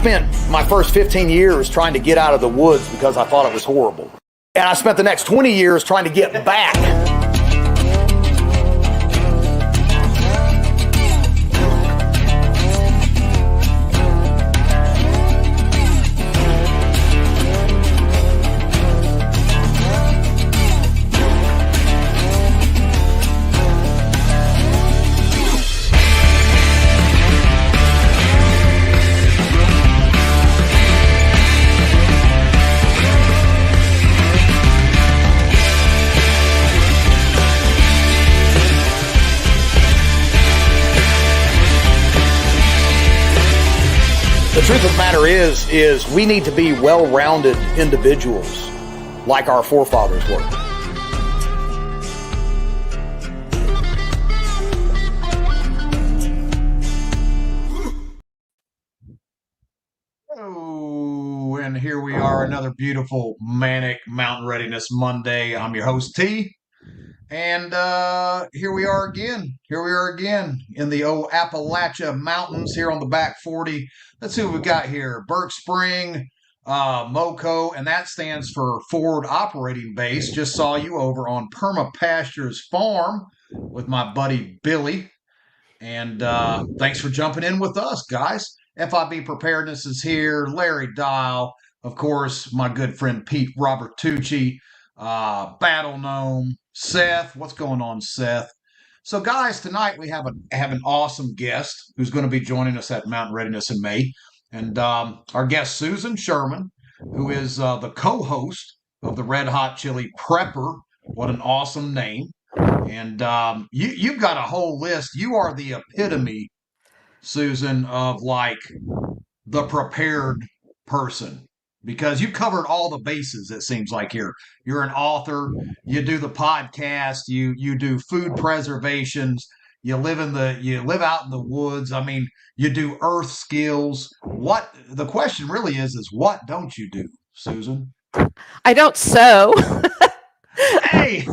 spent my first 15 years trying to get out of the woods because I thought it was horrible. And I spent the next 20 years trying to get back. The truth of the matter is we need to be well-rounded individuals like our forefathers were. Oh, and here we are, another beautiful manic Mountain Readiness Monday. I'm your host, T. And here we are again. Here we are again in the old Appalachia Mountains here on the back 40. Let's see what we got here. Burke Spring, MOCO, and that stands for Forward Operating Base. Just saw you over on Perma Pastures Farm with my buddy Billy. And thanks for jumping in with us, guys. FIB Preparedness is here. Larry Dial, of course, my good friend Pete Robertucci, Battle Gnome, Seth. What's going on, Seth? So, guys, tonight we have an awesome guest who's going to be joining us at Mountain Readiness in May. And our guest, Suzanne Sherman, who is the co-host of the Red Hot Chili Prepper. What an awesome name. And you've got a whole list. You are the epitome, Suzanne, of like the prepared person. Because you covered all the bases, it seems like here. You're an author, you do the podcast, you do food preservations, you live out in the woods. I mean, you do earth skills. What the question really is what don't you do, Suzanne? I don't sew. Hey.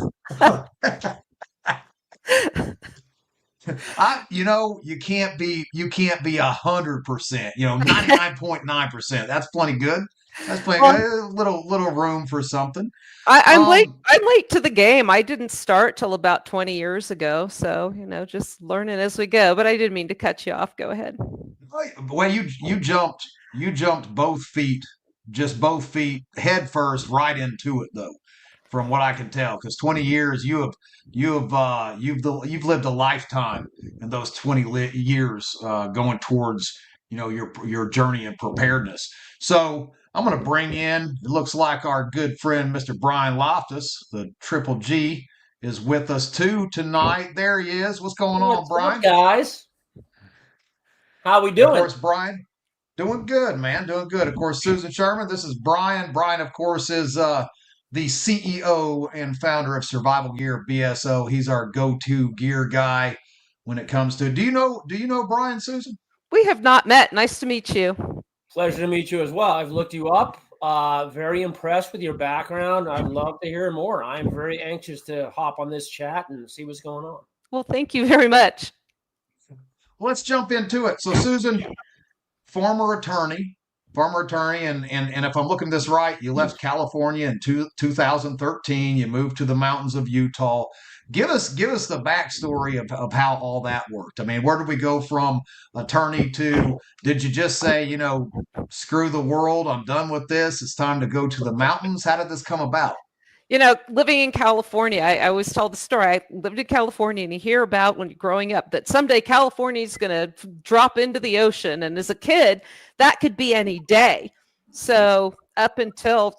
You can't be 100%, 99.9%. That's plenty good. That's plenty good. Little room for something. I'm late. I'm late to the game. I didn't start till about 20 years ago. So, just learning as we go, but I didn't mean to cut you off. Go ahead. Well, you jumped both feet head first right into it though. From what I can tell, because 20 years you've lived a lifetime in those 20 years going towards your journey in preparedness. So I'm going to bring in. It looks like our good friend Mr. Brian Loftus, the Triple G, is with us too tonight. There he is. What's going on, Brian? Up, guys? How we doing? Of course, Brian. Doing good, man. Doing good. Of course, Suzanne Sherman. This is Brian. Brian, of course, is the CEO and founder of Survival Gear BSO. He's our go-to gear guy when it comes to. Do you know Brian, Suzanne? We have not met. Nice to meet you. Pleasure to meet you as well. I've looked you up. Very impressed with your background. I'd love to hear more. I'm very anxious to hop on this chat and see what's going on. Well, thank you very much. Let's jump into it. So, Suzanne, former attorney, and if I'm looking at this right, you left California in 2013. You moved to the mountains of Utah. Give us the backstory of how all that worked. I mean, where did we go from attorney to? Did you just say, screw the world, I'm done with this, it's time to go to the mountains? How did this come about? Living in California, I always tell the story. I lived in California, and you hear about when you're growing up that someday California is going to drop into the ocean. And as a kid, that could be any day. So up until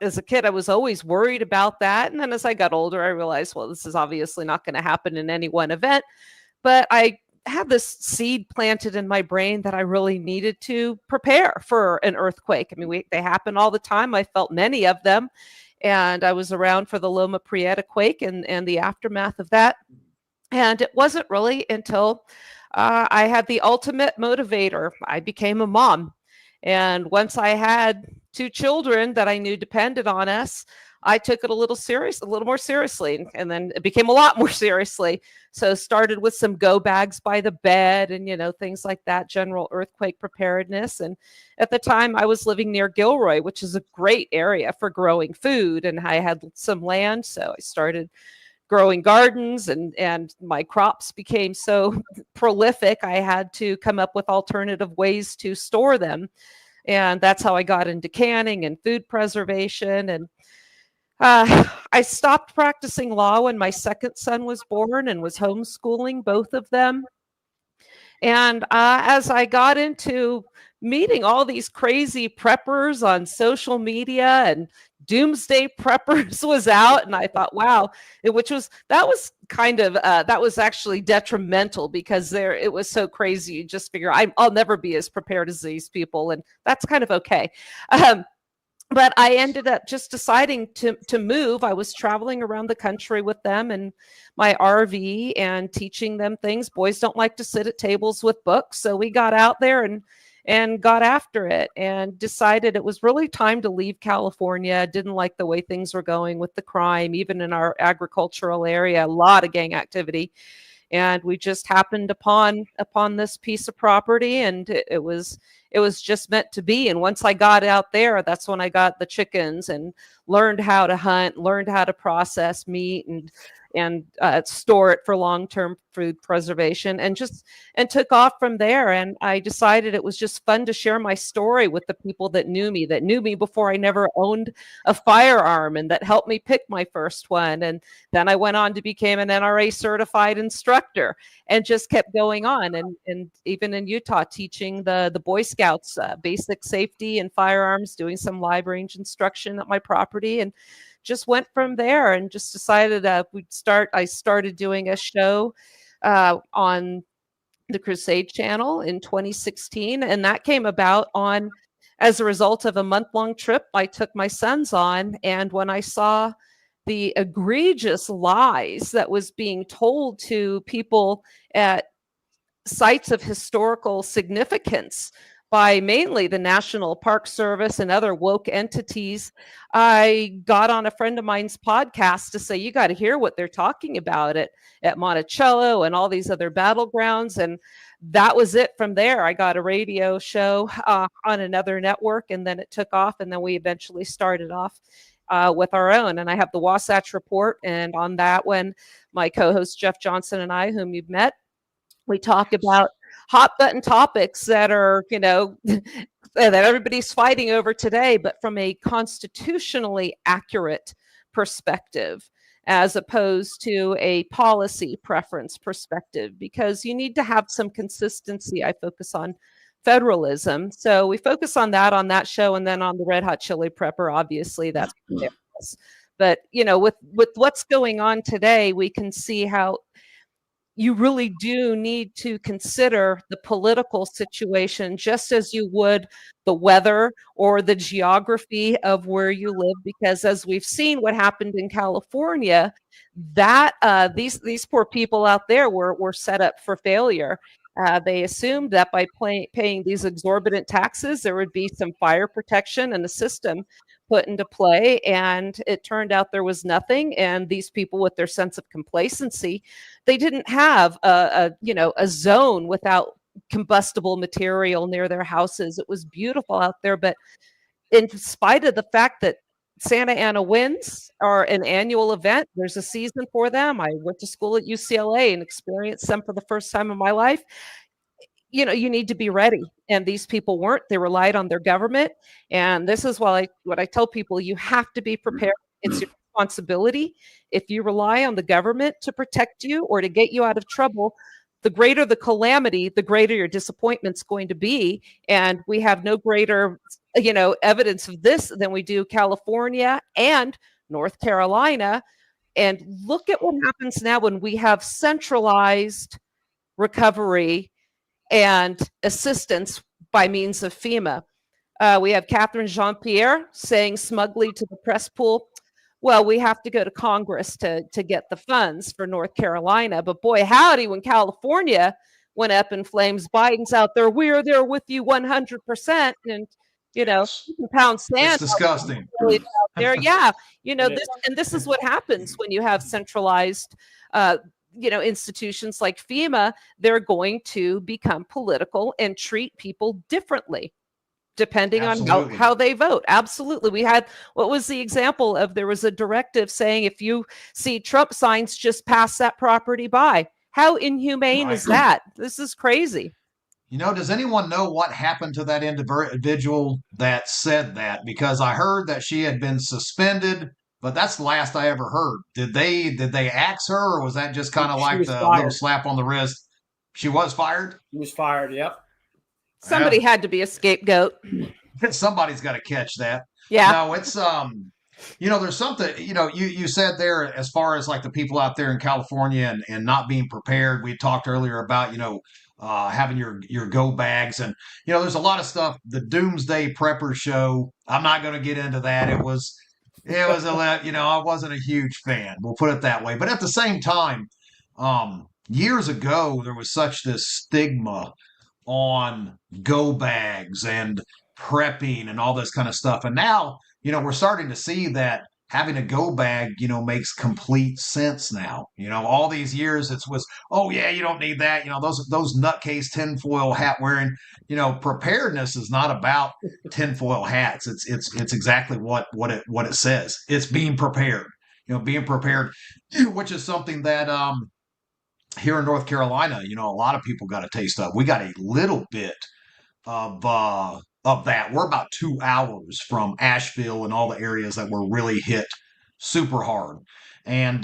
as a kid, I was always worried about that. And then as I got older, I realized, well, this is obviously not going to happen in any one event. But I had this seed planted in my brain that I really needed to prepare for an earthquake. I mean, they happen all the time. I felt many of them. And I was around for the Loma Prieta quake and the aftermath of that. And it wasn't really until I had the ultimate motivator. I became a mom. And once I had 2 children that I knew depended on us, I took it a little more seriously, and then it became a lot more seriously. So started with some go bags by the bed and, things like that, general earthquake preparedness. And at the time I was living near Gilroy, which is a great area for growing food. And I had some land. So I started growing gardens, and my crops became so prolific. I had to come up with alternative ways to store them. And that's how I got into canning and food preservation. And I stopped practicing law when my second son was born and was homeschooling both of them. And as I got into meeting all these crazy preppers on social media, and Doomsday Preppers was out, and I thought, wow, that was actually detrimental, because it was so crazy. You just figure I'll never be as prepared as these people, and that's kind of okay. But I ended up just deciding to move. I was traveling around the country with them in my RV and teaching them things. Boys don't like to sit at tables with books. So we got out there and got after it, and decided it was really time to leave California. Didn't like the way things were going with the crime, even in our agricultural area, a lot of gang activity. And we just happened upon this piece of property, and it was just meant to be. And once I got out there, that's when I got the chickens and learned how to hunt, learned how to process meat, and store it for long-term food preservation, and took off from there. And I decided it was just fun to share my story with the people that knew me before I never owned a firearm, and that helped me pick my first one. And then I went on to become an NRA certified instructor, and just kept going on. And even in Utah, teaching the Boy Scouts basic safety and firearms, doing some live range instruction at my property, and just went from there, and just decided I started doing a show on the Crusade channel in 2016. And that came about as a result of a month-long trip I took my sons on. And when I saw the egregious lies that was being told to people at sites of historical significance by mainly the National Park Service and other woke entities, I got on a friend of mine's podcast to say, you got to hear what they're talking about at Monticello and all these other battlegrounds. And that was it from there. I got a radio show on another network, and then it took off. And then we eventually started off with our own. And I have the Wasatch Report. And on that one, my co-host Jeff Johnson and I, whom you've met, we talk about hot button topics that are, that everybody's fighting over today, but from a constitutionally accurate perspective, as opposed to a policy preference perspective, because you need to have some consistency. I focus on federalism. So we focus on that show, and then on the Red Hot Chili Prepper, obviously that's hilarious. But, with what's going on today, we can see how you really do need to consider the political situation just as you would the weather or the geography of where you live. Because as we've seen what happened in California, that these poor people out there were set up for failure. They assumed that by paying these exorbitant taxes, there would be some fire protection and a system put into play, and it turned out there was nothing. And these people, with their sense of complacency, they didn't have a zone without combustible material near their houses. It was beautiful out there, but in spite of the fact that Santa Ana winds are an annual event, there's a season for them. I went to school at UCLA and experienced them for the first time in my life. You need to be ready. And these people weren't. They relied on their government. And this is what I tell people: you have to be prepared. It's your responsibility. If you rely on the government to protect you or to get you out of trouble, the greater the calamity, the greater your disappointment's going to be. And we have no greater, evidence of this than we do California and North Carolina. And look at what happens now when we have centralized recovery and assistance by means of FEMA. We have Catherine Jean-Pierre saying smugly to the press pool, well, we have to go to Congress to get the funds for North Carolina. But boy, howdy, when California went up in flames, Biden's out there, we're there with you 100%. And You know, you can pound sand. It's disgusting. Really out there. Yeah. You know, It is. this is what happens when you have centralized, institutions like FEMA. They're going to become political and treat people differently depending on Absolutely. how they vote. Absolutely. We had, what was the example of, there was a directive saying if you see Trump signs, just pass that property by. How inhumane is that? This is crazy. You know, does anyone know what happened to that individual that said that? Because I heard that she had been suspended, but that's the last I ever heard. Did they axe her, or was that just kind of She like was the fired. little slap on the wrist? She was fired? He was fired. Yep. Somebody had to be a scapegoat. Somebody's got to catch that. Yeah. No, it's there's something, you said there as far as like the people out there in California and not being prepared. We talked earlier about, having your go bags, and there's a lot of stuff. The Doomsday Prepper show, I'm not going to get into that. It was I wasn't a huge fan, we'll put it that way. But at the same time, years ago there was such this stigma on go bags and prepping and all this kind of stuff. And now, we're starting to see that having a go bag, makes complete sense now. All these years it was, oh yeah, you don't need that. Those nutcase tinfoil hat wearing, preparedness is not about tinfoil hats. It's exactly what it says. It's being prepared, being prepared, which is something that, here in North Carolina, a lot of people got a taste of. We got a little bit of that. We're about 2 hours from Asheville and all the areas that were really hit super hard. And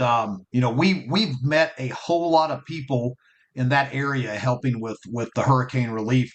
we've met a whole lot of people in that area helping with the hurricane relief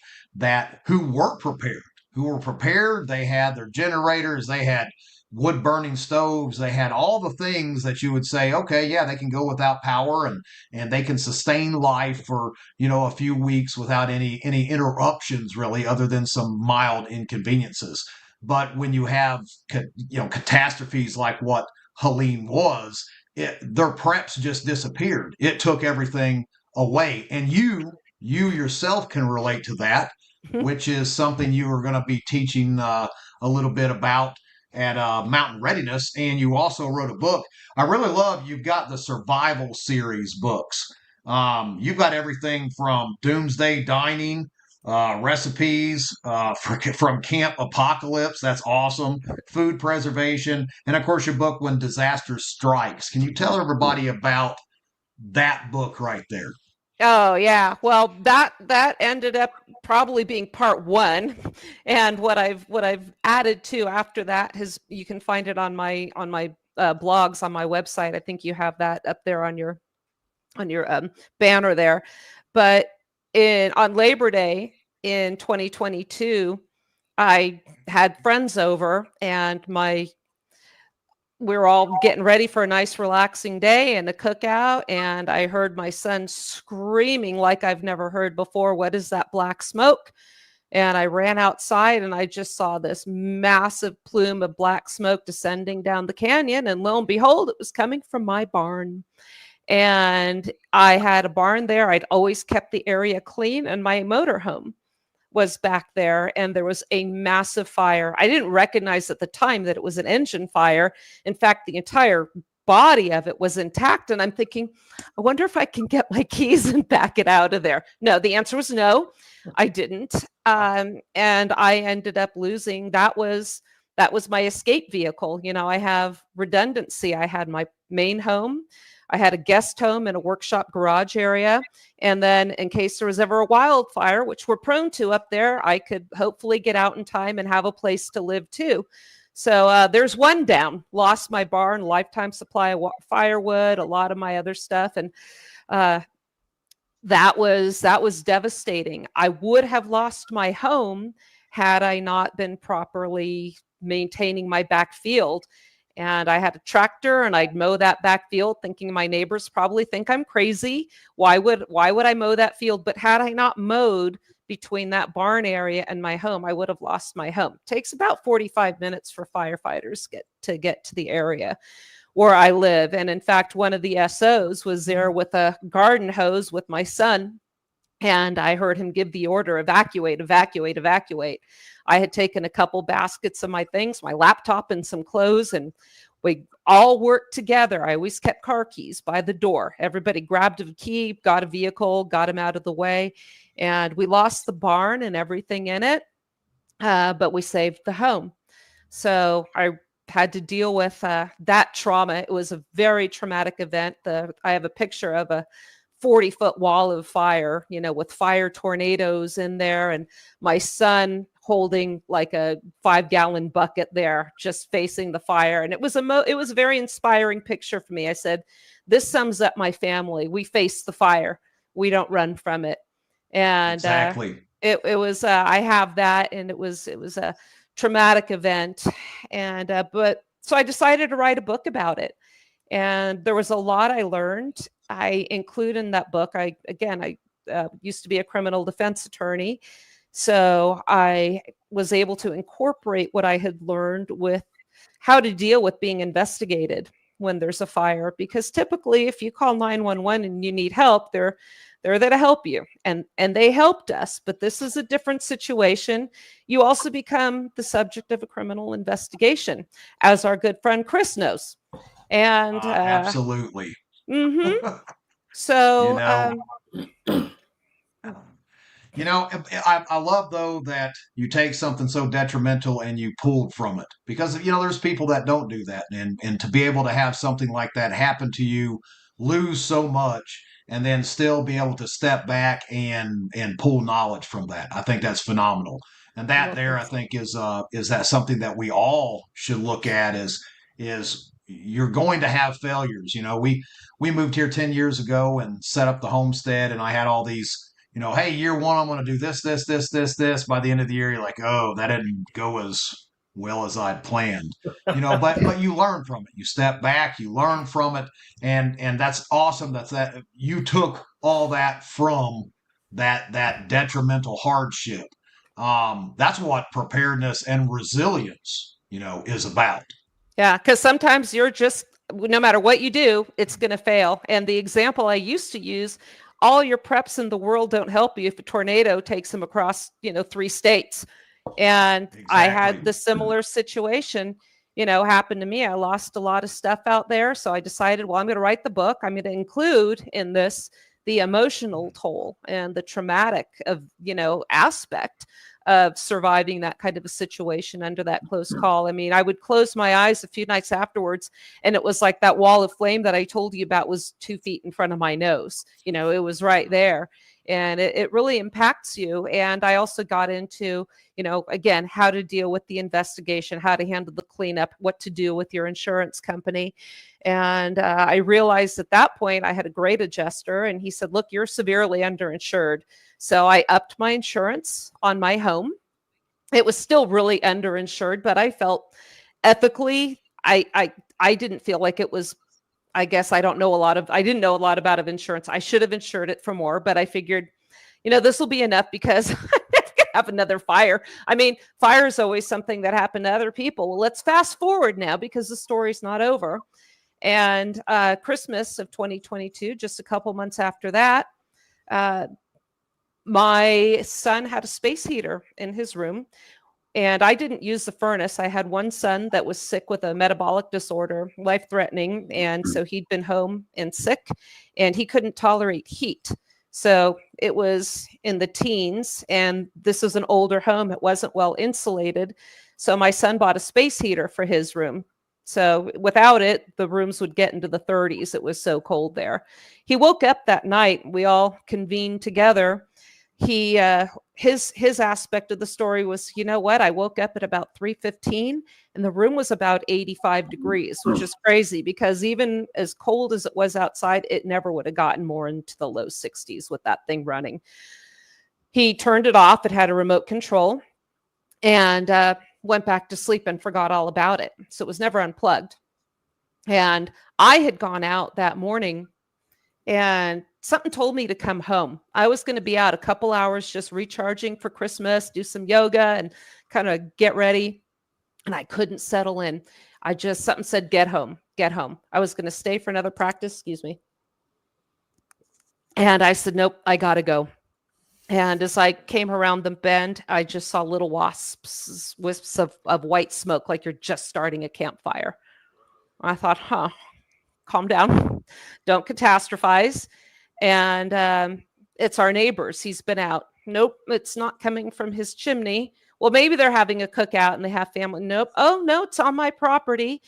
who were prepared. They had their generators, they had wood burning stoves, they had all the things that you would say, okay, yeah, they can go without power and they can sustain life for a few weeks without any interruptions, really, other than some mild inconveniences. But when you have catastrophes like what Helene was, their preps just disappeared. It took everything away, and you yourself can relate to that, which is something you are going to be teaching a little bit about at Mountain Readiness. And you also wrote a book. I really love, you've got the survival series books. You've got everything from doomsday dining, recipes from Camp Apocalypse. That's awesome. Food preservation. And of course, your book, When Disaster Strikes. Can you tell everybody about that book right there? Oh yeah. Well, that ended up probably being part one, and what I've added to after that you can find it on my blogs on my website. I think you have that up there on your banner there. But on Labor Day in 2022, I had friends over, and we were all getting ready for a nice relaxing day and a cookout, and I heard my son screaming like I've never heard before, "What is that black smoke?" And I ran outside, and I just saw this massive plume of black smoke descending down the canyon, and lo and behold, it was coming from my barn. And I had a barn there. I'd always kept the area clean, and my motorhome was back there, and there was a massive fire. I didn't recognize at the time that it was an engine fire. In fact, the entire body of it was intact, and I'm thinking, I wonder if I can get my keys and back it out of there. No, the answer was no, I didn't. And I ended up losing. That was my escape vehicle. I have redundancy. I had my main home, I had a guest home and a workshop garage area. And then in case there was ever a wildfire, which we're prone to up there, I could hopefully get out in time and have a place to live too. So there's one down. Lost my barn, lifetime supply of firewood, a lot of my other stuff. And that was devastating. I would have lost my home had I not been properly maintaining my back field. And I had a tractor, and I'd mow that back field thinking my neighbors probably think I'm crazy. Why would I mow that field? But had I not mowed between that barn area and my home, I would have lost my home. It takes about 45 minutes for firefighters to get to the area where I live. And in fact, one of the SOs was there with a garden hose with my son. And I heard him give the order, evacuate, evacuate, evacuate. I had taken a couple baskets of my things, my laptop and some clothes, and we all worked together. I always kept car keys by the door. Everybody grabbed a key, got a vehicle, got him out of the way. And we lost the barn and everything in it, but we saved the home. So I had to deal with that trauma. It was a very traumatic event. I have a picture of a 40-foot wall of fire, with fire tornadoes in there, and my son holding like a 5-gallon bucket there, just facing the fire. And it was a very inspiring picture for me. I said, this sums up my family. We face the fire. We don't run from it. And exactly. It was, I have that, and it was a traumatic event. And, but so I decided to write a book about it. And there was a lot I learned. I include in that book, I used to be a criminal defense attorney. So I was able to incorporate what I had learned with how to deal with being investigated when there's a fire. Because typically, if you call 911 and you need help, they're there to help you. And they helped us. But this is a different situation. You also become the subject of a criminal investigation, as our good friend Chris knows. And absolutely. Mm-hmm. So, I love though that you take something so detrimental and you pulled from it, because there's people that don't do that, and to be able to have something like that happen to you, lose so much, and then still be able to step back and pull knowledge from that, I think that's phenomenal. And that there, I think, is that something that we all should look at is you're going to have failures. We moved here 10 years ago and set up the homestead, and I had all these, hey, year one, I'm going to do this, this, this, this, this. By the end of the year, you're like, oh, that didn't go as well as I'd planned, but you learn from it. You step back, you learn from it. And that's awesome. That you took all that from that detrimental hardship. That's what preparedness and resilience, is about. Yeah, because sometimes you're just, no matter what you do, it's going to fail. And the example I used to use, all your preps in the world don't help you if a tornado takes them across, 3 states. And exactly. I had the similar situation, happen to me. I lost a lot of stuff out there. So I decided, well, I'm going to write the book. I'm going to include in this the emotional toll and the traumatic aspect of surviving that kind of a situation under that close call. I mean, I would close my eyes a few nights afterwards, and it was like that wall of flame that I told you about was 2 feet in front of my nose. It was right there. And it really impacts you. And I also got into, again, how to deal with the investigation, how to handle the cleanup, what to do with your insurance company. And I realized at that point I had a great adjuster, and he said, look, you're severely underinsured. So I upped my insurance on my home. It was still really underinsured, but I felt ethically, I didn't feel like it was, I guess I didn't know a lot about insurance. I should have insured it for more, but I figured, this will be enough because I'm going to have another fire. I mean, fire is always something that happened to other people. Well, let's fast forward now because the story's not over. And Christmas of 2022, just a couple months after that, my son had a space heater in his room, and I didn't use the furnace. I had one son that was sick with a metabolic disorder, life-threatening, and so he'd been home and sick, and he couldn't tolerate heat. So it was in the teens, and this was an older home. It wasn't well insulated. So my son bought a space heater for his room. So without it, the rooms would get into the 30s. It was so cold there. He woke up that night. We all convened together. He his aspect of the story was, you know what? I woke up at about 3:15 and the room was about 85 degrees, which is crazy because even as cold as it was outside, it never would have gotten more into the low 60s with that thing running. He turned it off. It had a remote control, and went back to sleep and forgot all about it. So it was never unplugged. And I had gone out that morning, and something told me to come home. I was going to be out a couple hours just recharging for Christmas, do some yoga and kind of get ready. And I couldn't settle in. Something said, get home. I was going to stay for another practice, excuse me. And I said, nope, I got to go. And as I came around the bend, I just saw little wisps of white smoke, like you're just starting a campfire. I thought, calm down, don't catastrophize. And it's our neighbors. He's been out. Nope, it's not coming from his chimney. Well, maybe they're having a cookout and they have family. Nope. Oh, no, it's on my property.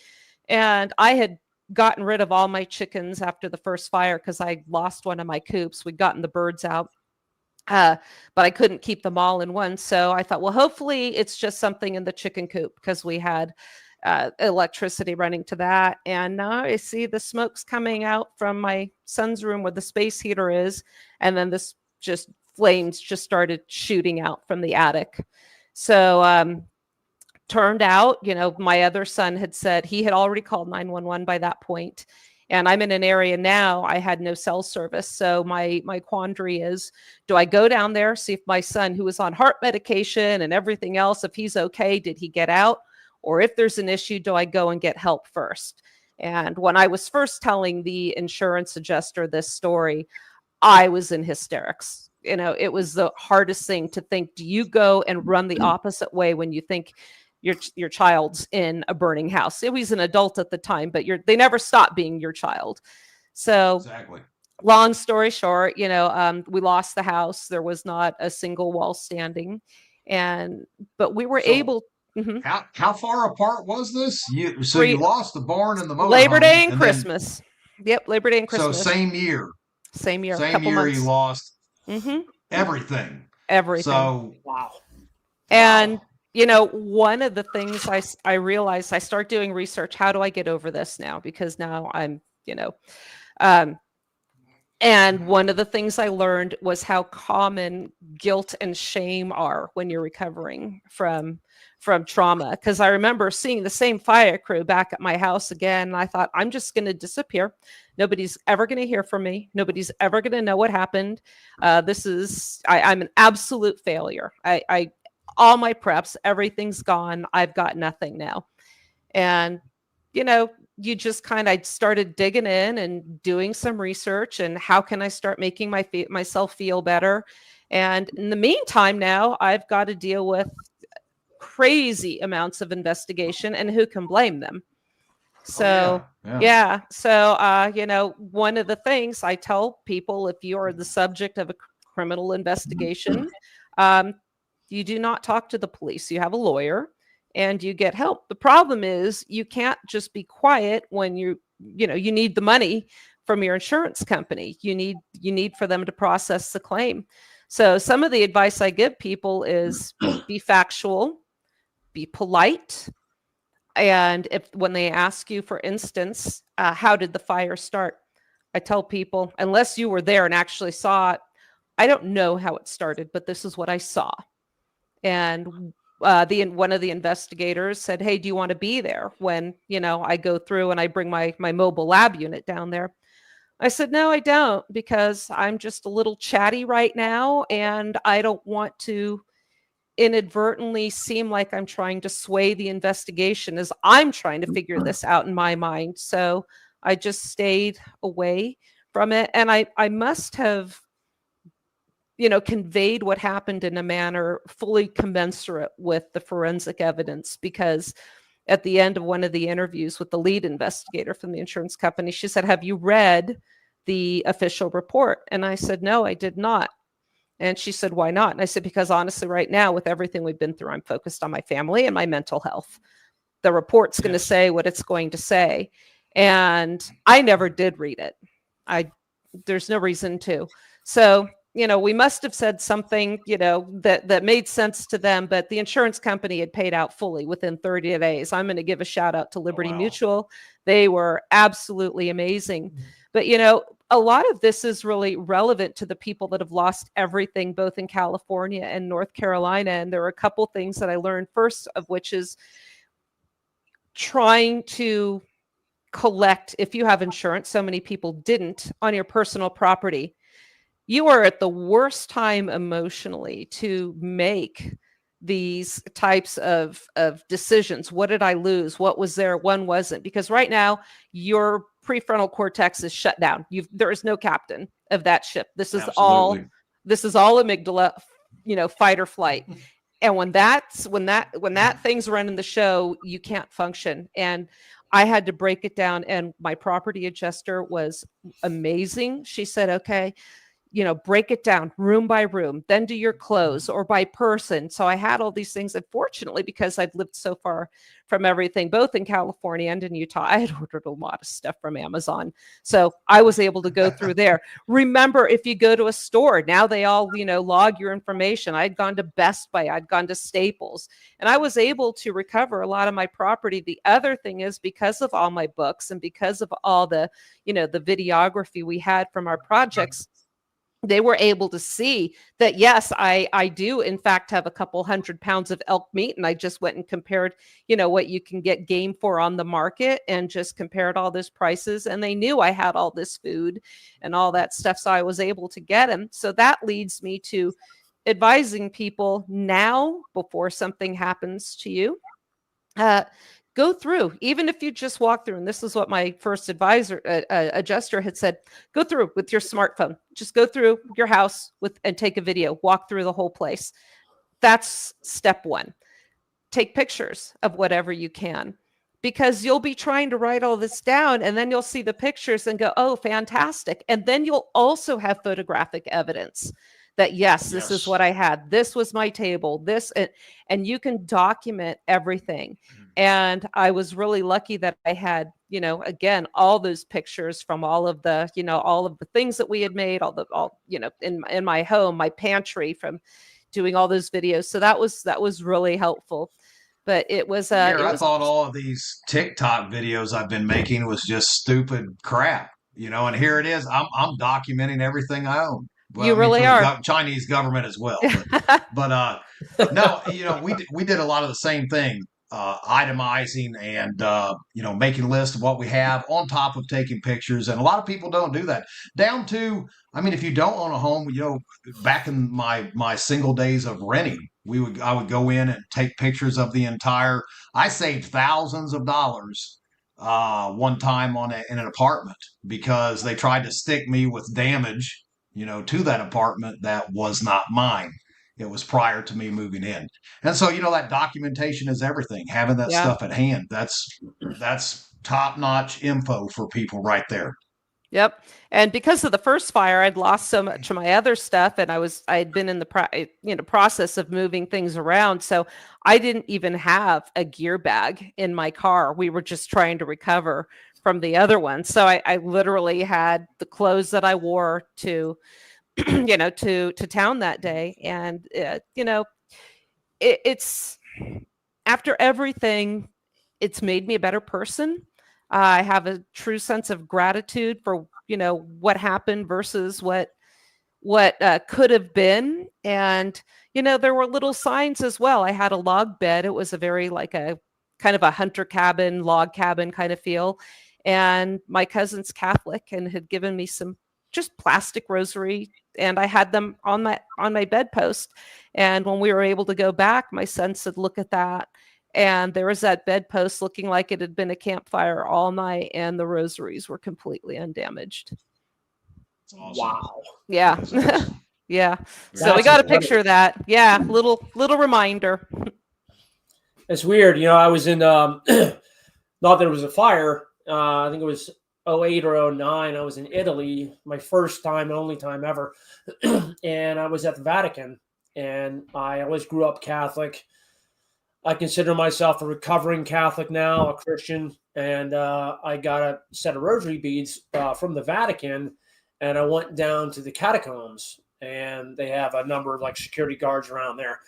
And I had gotten rid of all my chickens after the first fire because I lost one of my coops. We'd gotten the birds out. But I couldn't keep them all in one. So I thought, well, hopefully it's just something in the chicken coop, because we had electricity running to that. And now I see the smoke's coming out from my son's room where the space heater is. And then this just flames just started shooting out from the attic. So turned out, my other son had said he had already called 911 by that point. And I'm in an area now, I had no cell service. So my quandary is, do I go down there, see if my son, who was on heart medication and everything else, if he's okay, did he get out? Or if there's an issue, do I go and get help first? And when I was first telling the insurance adjuster this story, I was in hysterics. It was the hardest thing to think, do you go and run the opposite way when you think your child's in a burning house? He was an adult at the time, but they never stop being your child. So Exactly. Long story short, we lost the house. There was not a single wall standing, but we were able. Mm-hmm. How far apart was this? You lost the barn and the motorhome. Labor Day and Christmas. Yep, Labor Day and Christmas. So same year. Same year. Same year months. You lost mm-hmm. everything. Everything. So wow. And one of the things I realized, I start doing research. How do I get over this now? Because now I'm, and one of the things I learned was how common guilt and shame are when you're recovering from trauma. Because I remember seeing the same fire crew back at my house again. And I thought, I'm just going to disappear. Nobody's ever going to hear from me. Nobody's ever going to know what happened. I'm an absolute failure. All my preps, everything's gone. I've got nothing now. And, you just I started digging in and doing some research, and how can I start making myself feel better? And in the meantime, now I've got to deal with crazy amounts of investigation, and who can blame them? So, yeah. So, one of the things I tell people, if you are the subject of a criminal investigation, you do not talk to the police. You have a lawyer and you get help. The problem is you can't just be quiet when you need the money from your insurance company. You need for them to process the claim. So some of the advice I give people is be factual, be polite. And when they ask you, for instance, how did the fire start? I tell people, unless you were there and actually saw it, I don't know how it started, but this is what I saw. And one of the investigators said, hey, do you want to be there when, I go through and I bring my mobile lab unit down there? I said, no, I don't, because I'm just a little chatty right now. And I don't want to inadvertently seem like I'm trying to sway the investigation as I'm trying to figure this out in my mind. So I just stayed away from it. And I must have conveyed what happened in a manner fully commensurate with the forensic evidence, because at the end of one of the interviews with the lead investigator from the insurance company, she said, have you read the official report? And I said, no, I did not. And she said, why not? And I said, because honestly, right now, with everything we've been through, I'm focused on my family and my mental health. The report's going to say what it's going to say. And I never did read it. There's no reason to. So, we must have said something, that made sense to them, but the insurance company had paid out fully within 30 days. I'm going to give a shout out to Liberty Mutual. They were absolutely amazing. But, a lot of this is really relevant to the people that have lost everything, both in California and North Carolina. And there are a couple things that I learned, first of which is trying to collect, if you have insurance, so many people didn't, on your personal property. You are at the worst time emotionally to make these types of decisions. What did I lose? What was there? When wasn't? Because right now, your prefrontal cortex is shut down. There is no captain of that ship. This is all This is all amygdala, fight or flight. And when that thing's running the show, you can't function. And I had to break it down. And my property adjuster was amazing. She said, okay, break it down room by room, then do your clothes or by person. So I had all these things. Unfortunately, because I've lived so far from everything, both in California and in Utah, I had ordered a lot of stuff from Amazon. So I was able to go through there. Remember, if you go to a store, now they all, log your information. I'd gone to Best Buy, I'd gone to Staples, and I was able to recover a lot of my property. The other thing is, because of all my books and because of all the, the videography we had from our projects, they were able to see that, yes, I do, in fact, have a couple 100 pounds of elk meat. And I just went and compared, what you can get game for on the market and just compared all those prices. And they knew I had all this food and all that stuff. So I was able to get them. So that leads me to advising people now, before something happens to you, go through, even if you just walk through. And this is what my first adjuster had said, go through with your smartphone, just go through your house and take a video, walk through the whole place. That's step one. Take pictures of whatever you can, because you'll be trying to write all this down and then you'll see the pictures and go, oh, fantastic. And then you'll also have photographic evidence that, yes, this is what I had. This was my table, this, and you can document everything. And I was really lucky that I had, again, all those pictures from all of the, all of the things that we had made, in my home, my pantry, from doing all those videos. So that was really helpful. But it was, I thought all of these TikTok videos I've been making was just stupid crap, and here it is. I'm documenting everything I own. Well, you really are. Chinese government as well. But no, we did a lot of the same thing, itemizing and, making lists of what we have on top of taking pictures. And a lot of people don't do that. Down to, if you don't own a home, back in my single days of renting, I would go in and take pictures of the entire. I saved thousands of dollars one time in an apartment because they tried to stick me with damage, to that apartment that was not mine. It was prior to me moving in. And so, that documentation is everything. Having that stuff at hand, that's top-notch info for people right there. Yep. And because of the first fire, I'd lost so much of my other stuff, and I'd been in the process of moving things around. So I didn't even have a gear bag in my car. We were just trying to recover from the other one. So I literally had the clothes that I wore to, to town that day. And, it's after everything, it's made me a better person. I have a true sense of gratitude for, what happened versus what could have been. And, there were little signs as well. I had a log bed. It was a very a kind of a hunter cabin, log cabin kind of feel. And my cousin's Catholic and had given me some just plastic rosary, and I had them on my bedpost. And when we were able to go back, my son said, look at that. And there was that bedpost looking like it had been a campfire all night, and the rosaries were completely undamaged. Awesome. Wow. Yeah. Yeah. So we got a picture of that. Yeah. Little reminder. It's weird. I was in, not that it was a fire. I think it was 2008 or 2009. I was in Italy, my first time, only time ever. And I was at the Vatican, and I always grew up Catholic. I consider myself a recovering Catholic now, a Christian. And I got a set of rosary beads from the Vatican, and I went down to the catacombs, and they have a number of security guards around there.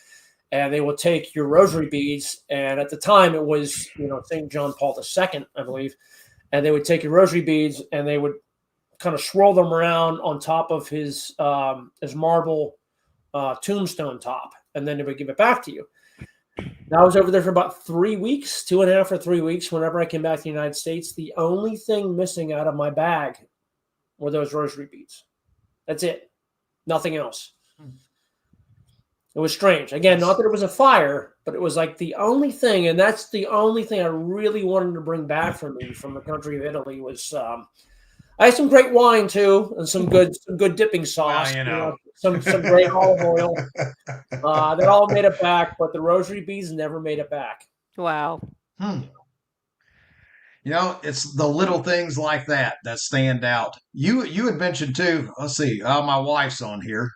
And they will take your rosary beads. And at the time it was, St. John Paul II, I believe. And they would take your rosary beads and they would kind of swirl them around on top of his marble tombstone top. And then they would give it back to you. Now, I was over there for about 3 weeks, 2.5 or 3 weeks. Whenever I came back to the United States, the only thing missing out of my bag were those rosary beads. That's it. Nothing else. It was strange. Again, not that it was a fire, but it was the only thing, and that's the only thing I really wanted to bring back from me from the country of Italy was I had some great wine too, and some good dipping sauce. Well, some great olive oil. They all made it back, but the rosary beads never made it back. Wow. You know, it's the little things like that that stand out. You had mentioned too. Let's see. My wife's on here.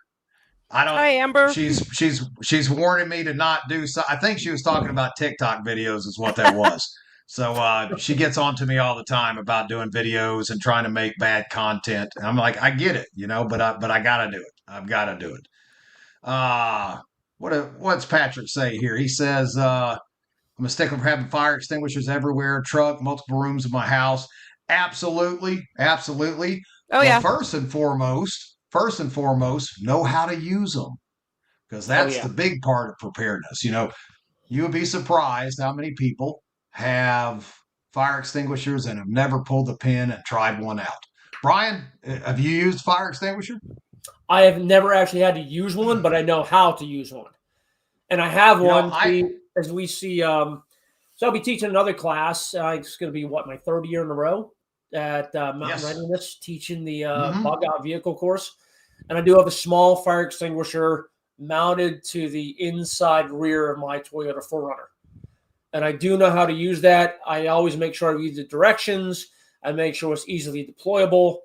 I don't. Hi, Amber. She's warning me to not do so. I think she was talking about TikTok videos, is what that was. So she gets on to me all the time about doing videos and trying to make bad content. And I'm like, I get it, you know, but I gotta do it. I've got to do it. What's Patrick say here? He says, I'm a stickler for having fire extinguishers everywhere, truck, multiple rooms in my house. Absolutely. Absolutely. Oh, yeah. First and foremost, know how to use them, because that's the big part of preparedness. You know, you would be surprised how many people have fire extinguishers and have never pulled the pin and tried one out. Brian, have you used fire extinguisher? I have never actually had to use one, but I know how to use one. And I have one as we see. So I'll be teaching another class. It's going to be, my third year in a row at Mountain Readiness, teaching the bug out vehicle course. And I do have a small fire extinguisher mounted to the inside rear of my Toyota 4Runner. And I do know how to use that. I always make sure I read the directions. I make sure it's easily deployable.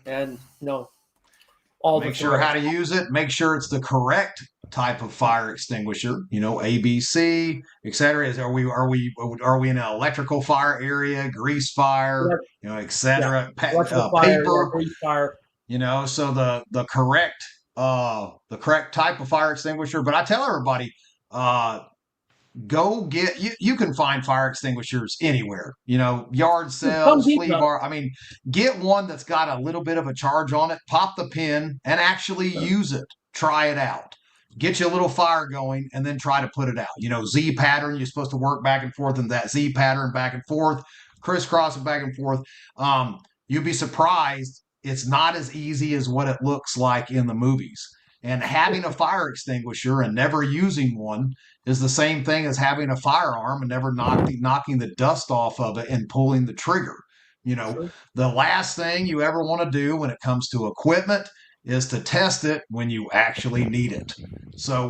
And, make sure how to use it. Make sure it's the correct type of fire extinguisher. You know, ABC, etc. Are we in an electrical fire area, grease fire, etc. Paper, grease fire. You know, so the correct type of fire extinguisher. But I tell everybody, go get you can find fire extinguishers anywhere, yard sales, flea bar. I mean, get one that's got a little bit of a charge on it, pop the pin and actually use it. Try it out. Get you a little fire going and then try to put it out. Z pattern, you're supposed to work back and forth in that Z pattern, back and forth, crisscross and back and forth. You'd be surprised. It's not as easy as what it looks like in the movies. And having a fire extinguisher and never using one is the same thing as having a firearm and never knocking the dust off of it and pulling the trigger. The last thing you ever want to do when it comes to equipment is to test it when you actually need it. So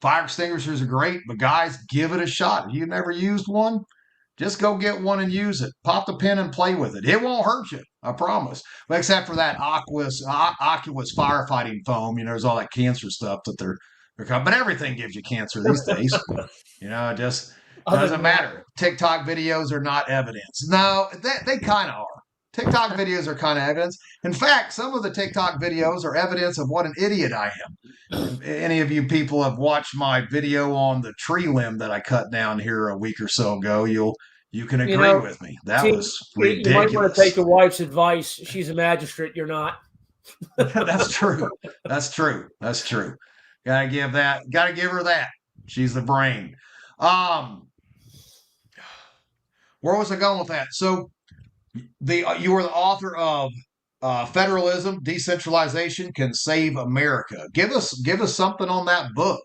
fire extinguishers are great, but guys, give it a shot. If you've never used one, just go get one and use it. Pop the pin and play with it. It won't hurt you, I promise. But except for that Oculus firefighting foam. There's all that cancer stuff that they're coming. But everything gives you cancer these days. It just doesn't matter. TikTok videos are not evidence. No, they kind of are. TikTok videos are kind of evidence. In fact, some of the TikTok videos are evidence of what an idiot I am. If any of you people have watched my video on the tree limb that I cut down here a week or so ago, you can agree with me. That was ridiculous. You might want to take your wife's advice. She's a magistrate. You're not. That's true. That's true. Gotta give her that. She's the brain. Where was I going with that? So you were the author of Federalism, Decentralization Can Save America. Give us something on that book.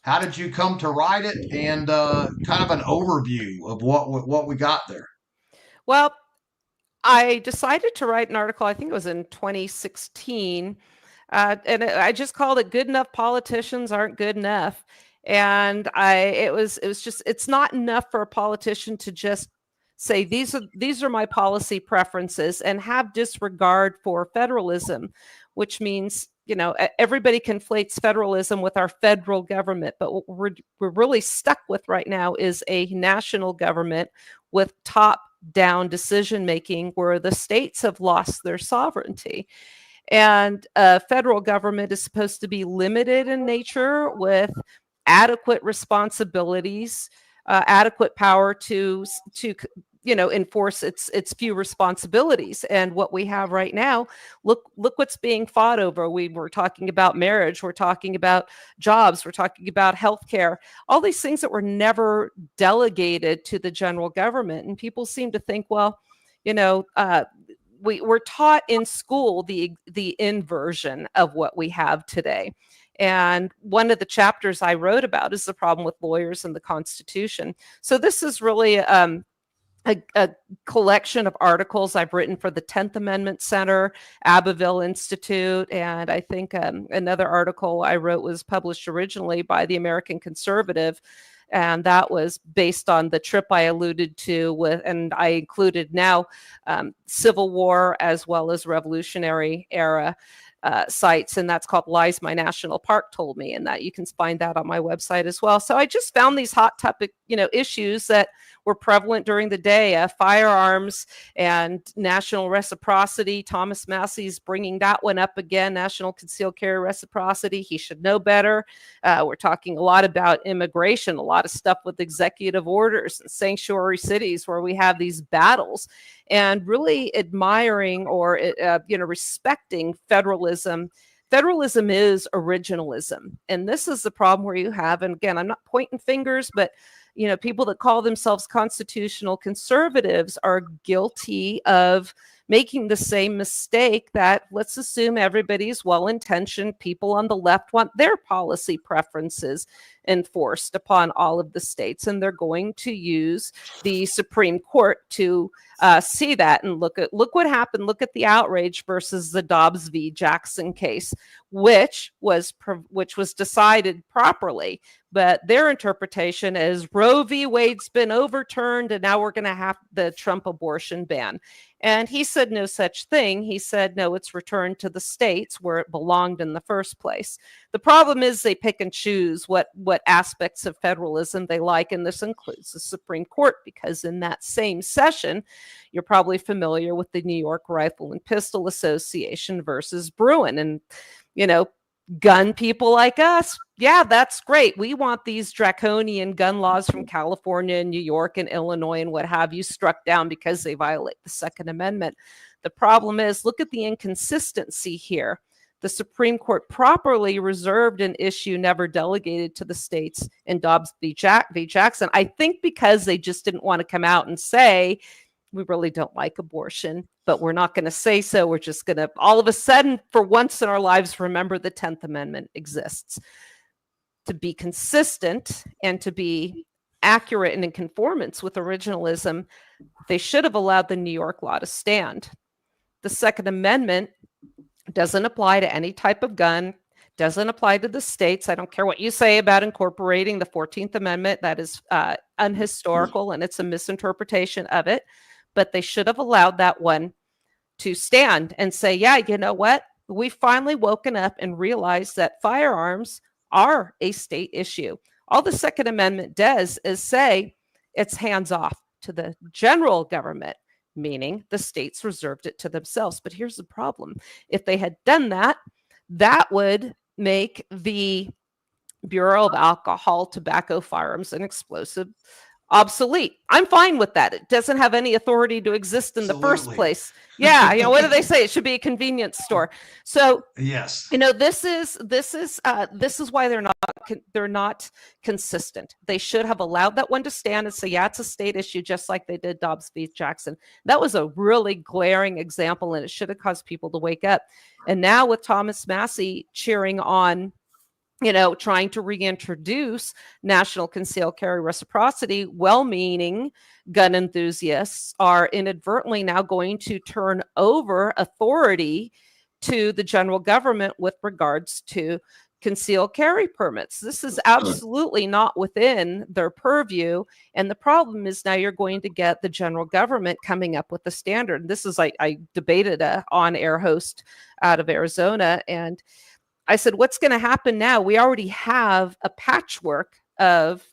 How did you come to write it, and kind of an overview of what we got there? Well, I decided to write an article, I think it was in 2016, and I just called it "Good Enough Politicians Aren't Good Enough." And it was just, it's not enough for a politician to just say these are my policy preferences and have disregard for federalism, which means everybody conflates federalism with our federal government, but what we're really stuck with right now is a national government with top-down decision making where the states have lost their sovereignty. And federal government is supposed to be limited in nature with adequate responsibilities, adequate power to enforce its few responsibilities. And what we have right now, look what's being fought over. We were talking about marriage, we're talking about jobs, we're talking about healthcare, all these things that were never delegated to the general government. And people seem to think, well, we're taught in school the inversion of what we have today. And one of the chapters I wrote about is the problem with lawyers and the Constitution. So this is really a collection of articles I've written for the 10th Amendment Center, Abbeville Institute, and I think another article I wrote was published originally by the American Conservative, and that was based on the trip I alluded to with, and I included now Civil War as well as Revolutionary era sites, and that's called Lies My National Park Told Me, and that you can find that on my website as well. So I just found these hot topic, issues that were prevalent during the day, firearms and national reciprocity. Thomas Massey's bringing that one up again, national concealed carry reciprocity. He should know better. We're talking a lot about immigration, a lot of stuff with executive orders and sanctuary cities where we have these battles, and really admiring or respecting federalism. Federalism is originalism, and this is the problem where you have, and again, I'm not pointing fingers, but people that call themselves constitutional conservatives are guilty of making the same mistake that, let's assume everybody's well-intentioned, people on the left want their policy preferences enforced upon all of the states, and they're going to use the Supreme Court to see that. And look what happened. Look at the outrage versus the Dobbs v. Jackson case, which was decided properly, but their interpretation is Roe v. Wade's been overturned, and now we're going to have the Trump abortion ban. And he said no such thing. He said, no, it's returned to the states where it belonged in the first place. The problem is they pick and choose what aspects of federalism they like, and this includes the Supreme Court, because in that same session, you're probably familiar with the New York Rifle and Pistol Association versus Bruin. And, gun people like us, yeah, that's great. We want these draconian gun laws from California and New York and Illinois and what have you struck down because they violate the Second Amendment. The problem is, look at the inconsistency here. The Supreme Court properly reserved an issue never delegated to the states in Dobbs v. Jackson. I think because they just didn't want to come out and say, we really don't like abortion, but we're not going to say so. We're just going to, all of a sudden, for once in our lives, remember the 10th Amendment exists. To be consistent and to be accurate and in conformance with originalism, they should have allowed the New York law to stand. The Second Amendment doesn't apply to any type of gun, doesn't apply to the states. I don't care what you say about incorporating the 14th Amendment. That is unhistorical, and it's a misinterpretation of it. But they should have allowed that one to stand and say, yeah, you know what? We finally woken up and realized that firearms are a state issue. All the Second Amendment does is say it's hands off to the general government, meaning the states reserved it to themselves. But here's the problem. If they had done that, that would make the Bureau of Alcohol, Tobacco, Firearms, and Explosive obsolete. I'm fine with that. It doesn't have any authority to exist in the first place. Yeah, what do they say? It should be a convenience store. So yes, this is why they're not consistent. They should have allowed that one to stand and say, yeah, it's a state issue, just like they did Dobbs v. Jackson. That was a really glaring example, and it should have caused people to wake up. And now with Thomas Massey cheering on, trying to reintroduce national concealed carry reciprocity, well-meaning gun enthusiasts are inadvertently now going to turn over authority to the general government with regards to concealed carry permits. This is absolutely not within their purview. And the problem is now you're going to get the general government coming up with the standard. This is, I debated a on-air host out of Arizona, and I said, what's going to happen now? We already have a patchwork of,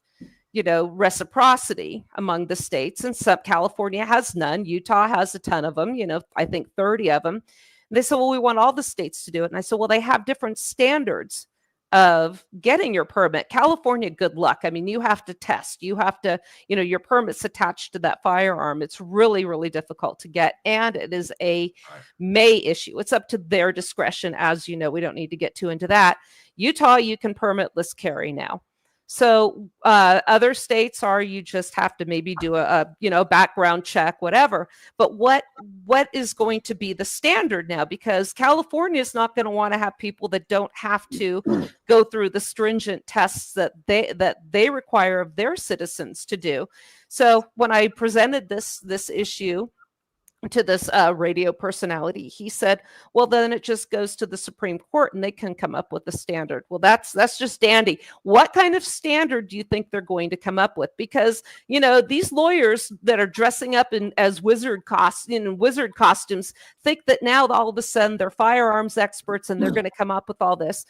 reciprocity among the states, and California has none. Utah has a ton of them, I think 30 of them. And they said, well, we want all the states to do it. And I said, well, they have different standards of getting your permit. California, good luck. I mean, you have to test. You have to, your permit's attached to that firearm. It's really, really difficult to get. And it is a may issue. It's up to their discretion. As you know, we don't need to get too into that. Utah, you can permitless carry now. So other states are you just have to maybe do a background check, whatever. But what is going to be the standard now? Because California is not going to want to have people that don't have to go through the stringent tests that they require of their citizens to do. So when I presented this issue to this radio personality, he said, well, then it just goes to the Supreme Court and they can come up with a standard. Well, that's just dandy. What kind of standard do you think they're going to come up with? Because, these lawyers that are dressing up as wizard costumes think that now all of a sudden they're firearms experts and they're going to come up with all this.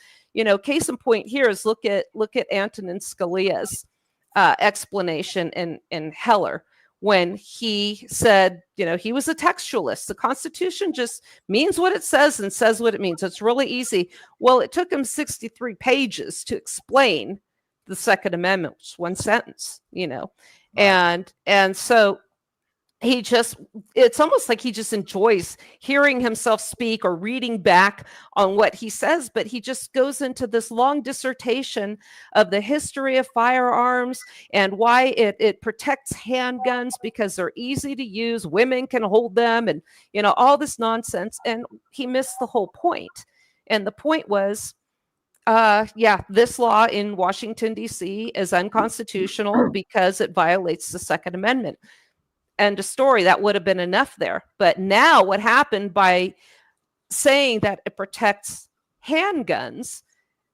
Case in point here is look at Antonin Scalia's explanation in Heller, when he said, he was a textualist. The Constitution just means what it says and says what it means. It's really easy. Well, it took him 63 pages to explain the Second Amendment, which is one sentence, and so it's almost like he just enjoys hearing himself speak or reading back on what he says, but he just goes into this long dissertation of the history of firearms and why it protects handguns because they're easy to use, women can hold them, and all this nonsense. And he missed the whole point. And the point was, this law in Washington, D.C. is unconstitutional because it violates the Second Amendment. End of story. That would have been enough there. But now what happened by saying that it protects handguns,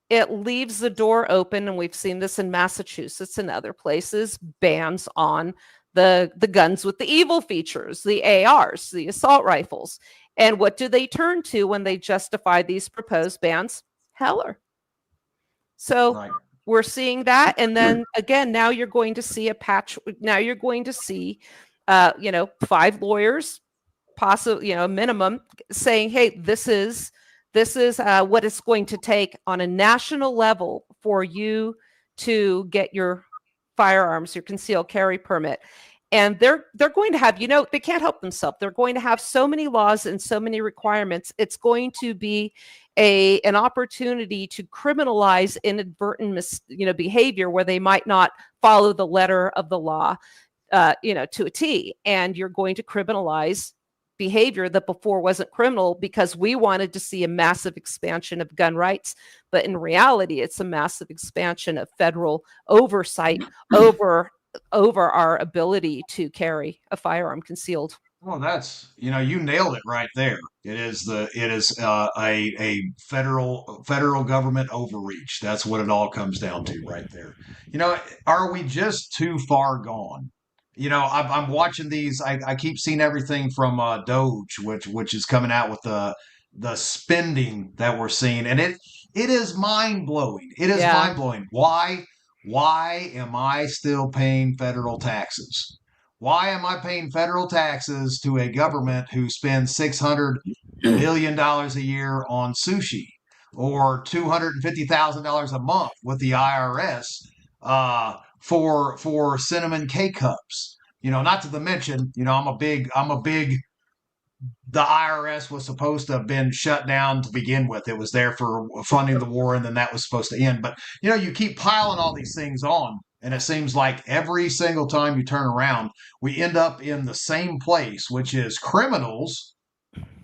it leaves the door open, and we've seen this in Massachusetts and other places, bans on the guns with the evil features, the ARs, the assault rifles. And what do they turn to when they justify these proposed bans? Heller. So right. We're seeing that. And then again, now you're going to see now you're going to see 5 lawyers, possibly, minimum, saying, hey, this is what it's going to take on a national level for you to get your firearms, your concealed carry permit. And they're going to have, they can't help themselves. They're going to have so many laws and so many requirements. It's going to be an opportunity to criminalize inadvertent behavior where they might not follow the letter of the law. To a T, and you're going to criminalize behavior that before wasn't criminal because we wanted to see a massive expansion of gun rights. But in reality, it's a massive expansion of federal oversight over our ability to carry a firearm concealed. Well, that's, you nailed it right there. It is a federal government overreach. That's what it all comes down to right there. Are we just too far gone? I'm watching these. I keep seeing everything from Doge, which is coming out with the spending that we're seeing, and it is mind blowing. It is mind blowing. Why am I still paying federal taxes? Why am I paying federal taxes to a government who spends $600 billion a year on sushi, or $250,000 a month with the IRS? For cinnamon K-cups, not to mention, I'm a big, the IRS was supposed to have been shut down to begin with. It was there for funding the war, and then that was supposed to end. But, you keep piling all these things on, and it seems like every single time you turn around, we end up in the same place, which is criminals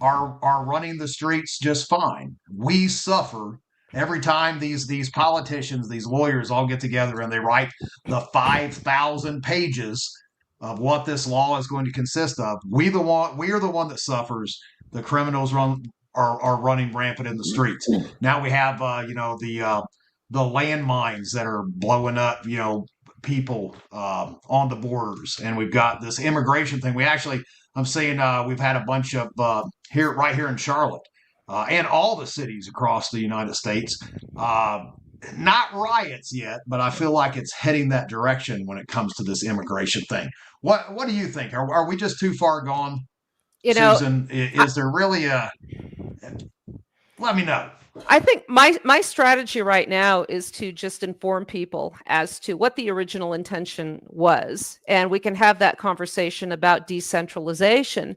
are running the streets just fine. We suffer. Every time these politicians, these lawyers all get together and they write the 5,000 pages of what this law is going to consist of, we are the one that suffers. The criminals are running rampant in the streets. Now we have the landmines that are blowing up people on the borders, and we've got this immigration thing. I'm saying we've had a bunch of right here in Charlotte. And all the cities across the United States. Not riots yet, but I feel like it's heading that direction when it comes to this immigration thing. What do you think? Are we just too far gone? Susan, is there really let me know. I think my strategy right now is to just inform people as to what the original intention was, and we can have that conversation about decentralization.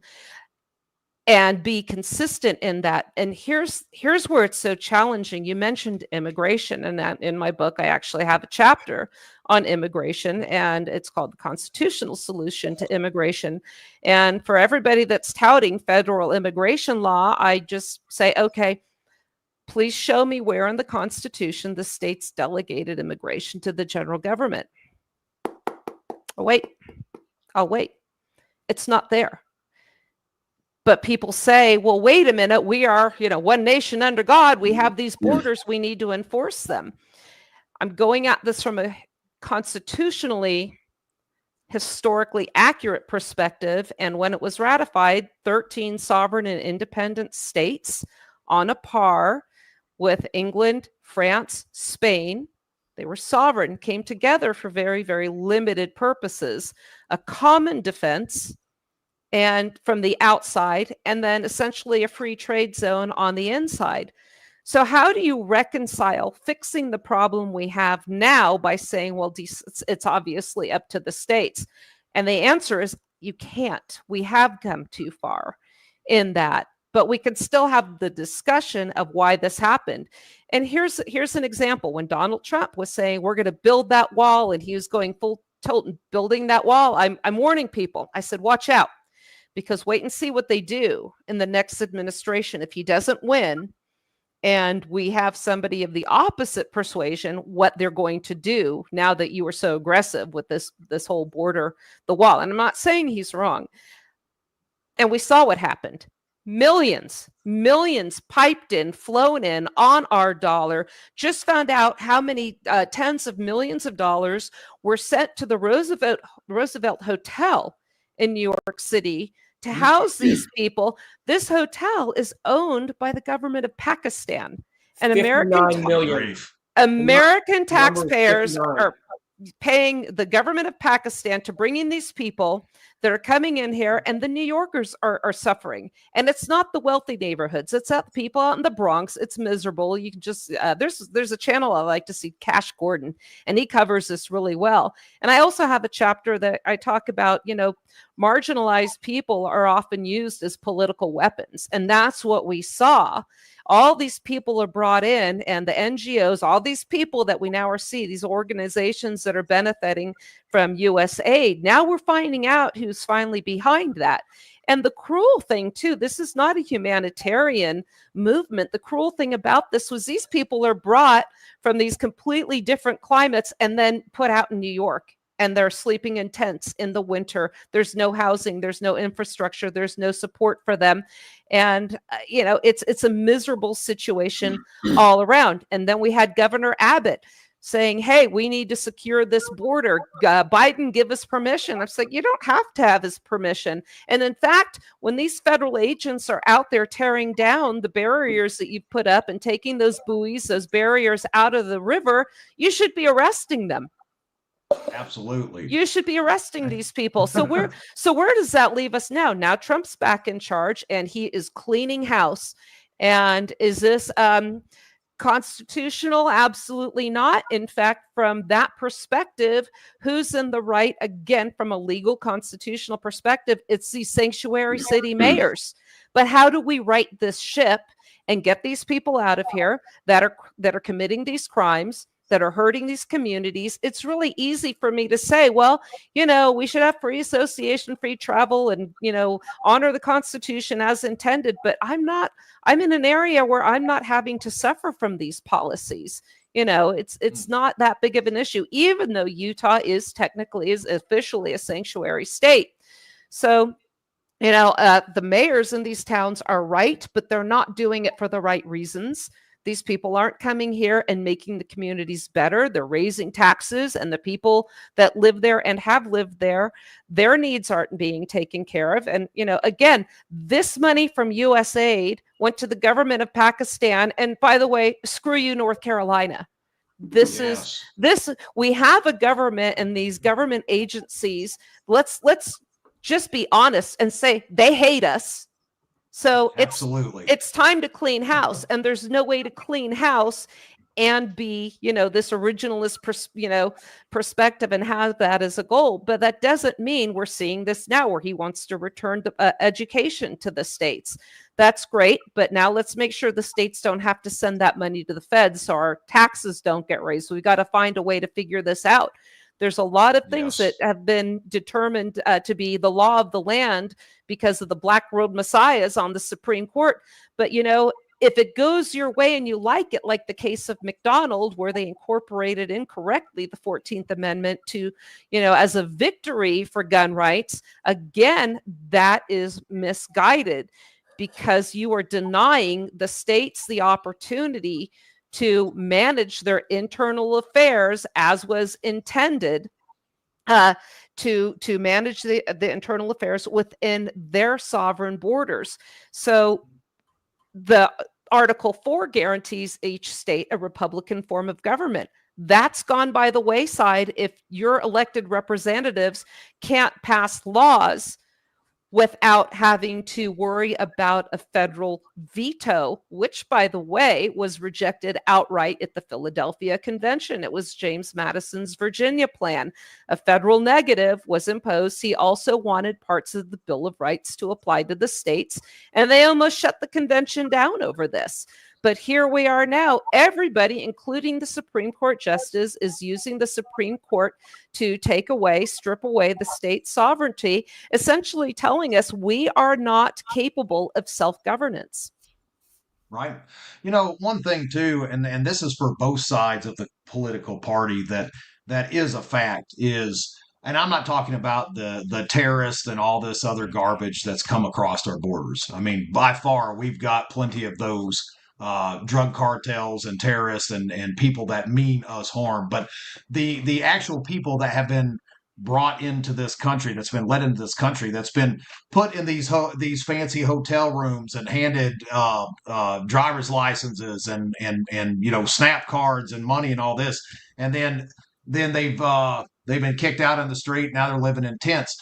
and be consistent in that. And here's where it's so challenging. You mentioned immigration, and that in my book, I actually have a chapter on immigration, and it's called The Constitutional Solution to Immigration. And for everybody that's touting federal immigration law, I just say, okay, please show me where in the Constitution the states delegated immigration to the general government. I'll wait. It's not there. But people say, well, wait a minute, we are, one nation under God. We have these borders. We need to enforce them. I'm going at this from a constitutionally, historically accurate perspective. And when it was ratified, 13 sovereign and independent states on a par with England, France, Spain, they were sovereign, came together for very, very limited purposes, a common defense and from the outside, and then essentially a free trade zone on the inside. So how do you reconcile fixing the problem we have now by saying, well, it's obviously up to the states? And the answer is you can't. We have come too far in that, but we can still have the discussion of why this happened. And here's an example. When Donald Trump was saying we're going to build that wall, and he was going full tilt and building that wall, I'm warning people. I said, watch out. Because wait and see what they do in the next administration. If he doesn't win and we have somebody of the opposite persuasion, what they're going to do now that you were so aggressive with this whole border, the wall. And I'm not saying he's wrong. And we saw what happened. Millions piped in, flown in on our dollar. Just found out how many tens of millions of dollars were sent to the Roosevelt Hotel in New York City to house these people. This hotel is owned by the government of Pakistan, and American taxpayers are paying the government of Pakistan to bring in these people that are coming in here, and the New Yorkers are suffering. And it's not the wealthy neighborhoods. It's the people out in the Bronx. It's miserable. You can just, there's a channel I like to see, Cash Gordon, and he covers this really well. And I also have a chapter that I talk about, marginalized people are often used as political weapons. And that's what we saw. All these people are brought in, and the NGOs, all these people that we now are seeing, these organizations that are benefiting from U.S. aid. Now we're finding out who's finally behind that. And the cruel thing, too, this is not a humanitarian movement. The cruel thing about this was these people are brought from these completely different climates and then put out in New York. And they're sleeping in tents in the winter. There's no housing. There's no infrastructure. There's no support for them. And, it's a miserable situation all around. And then we had Governor Abbott saying, hey, we need to secure this border. Biden, give us permission. I'm saying, you don't have to have his permission. And in fact, when these federal agents are out there tearing down the barriers that you put up and taking those buoys, those barriers out of the river, you should be arresting them. Absolutely. You should be arresting these people. So where does that leave us now? Now Trump's back in charge and he is cleaning house. And is this constitutional? Absolutely not. In fact, from that perspective, who's in the right? Again, from a legal constitutional perspective, it's these sanctuary city mayors. But how do we right this ship and get these people out of here that are committing these crimes, that are hurting these communities? It's really easy for me to say, well, we should have free association, free travel, and, honor the Constitution as intended. But I'm in an area where I'm not having to suffer from these policies. It's not that big of an issue, even though Utah is officially a sanctuary state. So, the mayors in these towns are right, but they're not doing it for the right reasons. These people aren't coming here and making the communities better. They're raising taxes, and the people that live there and have lived there, their needs aren't being taken care of. And, again, this money from U.S. aid went to the government of Pakistan. And by the way, screw you, North Carolina. We have a government and these government agencies. Let's just be honest and say they hate us. So it's time to clean house, and there's no way to clean house and be, this originalist, perspective and have that as a goal. But that doesn't mean we're seeing this now where he wants to return to, education to the states. That's great. But now let's make sure the states don't have to send that money to the feds so our taxes don't get raised. We got to find a way to figure this out. There's a lot of things that have been determined to be the law of the land because of the Black Robe Messiahs on the Supreme Court. But, if it goes your way and you like it, like the case of McDonald, where they incorporated incorrectly the 14th Amendment to, as a victory for gun rights, again, that is misguided because you are denying the states the opportunity to manage their internal affairs as was intended, to manage the internal affairs within their sovereign borders. So the Article 4 guarantees each state a Republican form of government. That's gone by the wayside if your elected representatives can't pass laws without having to worry about a federal veto, which, by the way, was rejected outright at the Philadelphia Convention. It was James Madison's Virginia plan. A federal negative was imposed. He also wanted parts of the Bill of Rights to apply to the states, and they almost shut the convention down over this. But here we are now. Everybody, including the Supreme Court justice, is using the Supreme Court to strip away the state sovereignty, essentially telling us we are not capable of self-governance. Right. One thing too, and this is for both sides of the political party that is a fact is, and I'm not talking about the terrorists and all this other garbage that's come across our borders. I mean, by far, we've got plenty of those drug cartels and terrorists and people that mean us harm. But the actual people that have been brought into this country, that's been let into this country, that's been put in these fancy hotel rooms and handed driver's licenses and snap cards and money and all this, and then they've been kicked out in the street. Now they're living in tents.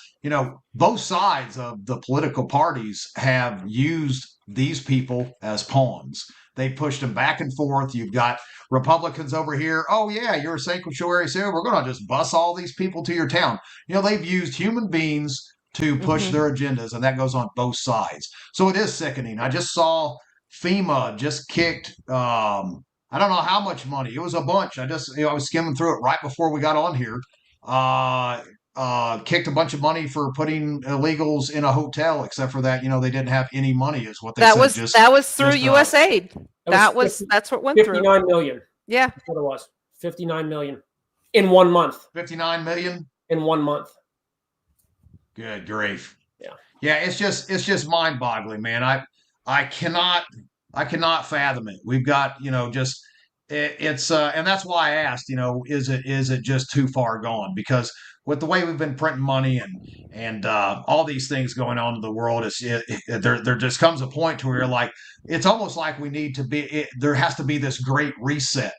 Both sides of the political parties have used these people as pawns. They pushed them back and forth. You've got Republicans over here. Oh, yeah, you're a sanctuary city. We're going to just bus all these people to your town. They've used human beings to push their agendas, and that goes on both sides. So it is sickening. I just saw FEMA just kicked, I don't know how much money. It was a bunch. I was skimming through it right before we got on here. Kicked a bunch of money for putting illegals in a hotel, except for that, they didn't have any money, is what they said. That was through USAID. That's what went 59 through. 59 million. Yeah. That's what it was. 59 million in 1 month. 59 million in 1 month. Good grief. Yeah. It's just mind-boggling, man. I cannot fathom it. We've got, it's and that's why I asked, is it just too far gone? Because with the way we've been printing money and all these things going on in the world, there just comes a point to where you're like, it's almost like we need to be. There has to be this great reset.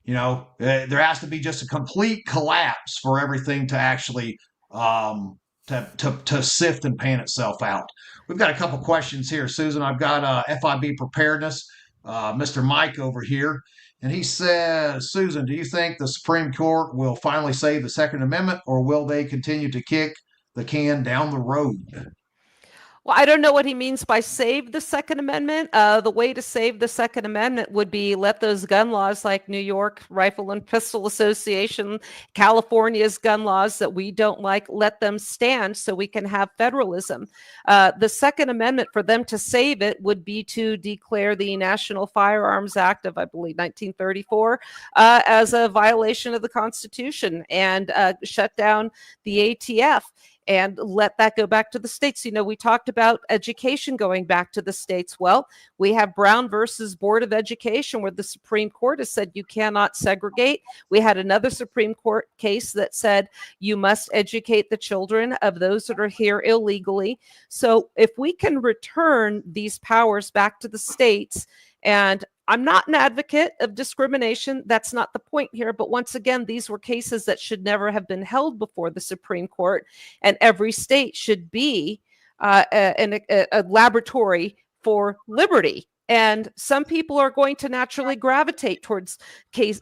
There has to be just a complete collapse for everything to actually to sift and pan itself out. We've got a couple questions here, Susan. I've got FIB preparedness, Mr. Mike over here. And he says, Susan, do you think the Supreme Court will finally save the Second Amendment, or will they continue to kick the can down the road? Well, I don't know what he means by save the Second Amendment. The way to save the Second Amendment would be let those gun laws like New York Rifle and Pistol Association, California's gun laws that we don't like, let them stand so we can have federalism. The Second Amendment, for them to save it, would be to declare the National Firearms Act of, I believe, 1934 as a violation of the Constitution and shut down the ATF. And let that go back to the states. We talked about education going back to the states. Well, we have Brown versus Board of Education, where the Supreme Court has said you cannot segregate. We had another Supreme Court case that said you must educate the children of those that are here illegally. So if we can return these powers back to the states, and I'm not an advocate of discrimination. That's not the point here. But once again, these were cases that should never have been held before the Supreme Court. And every state should be a laboratory for liberty, And some people are going to naturally gravitate towards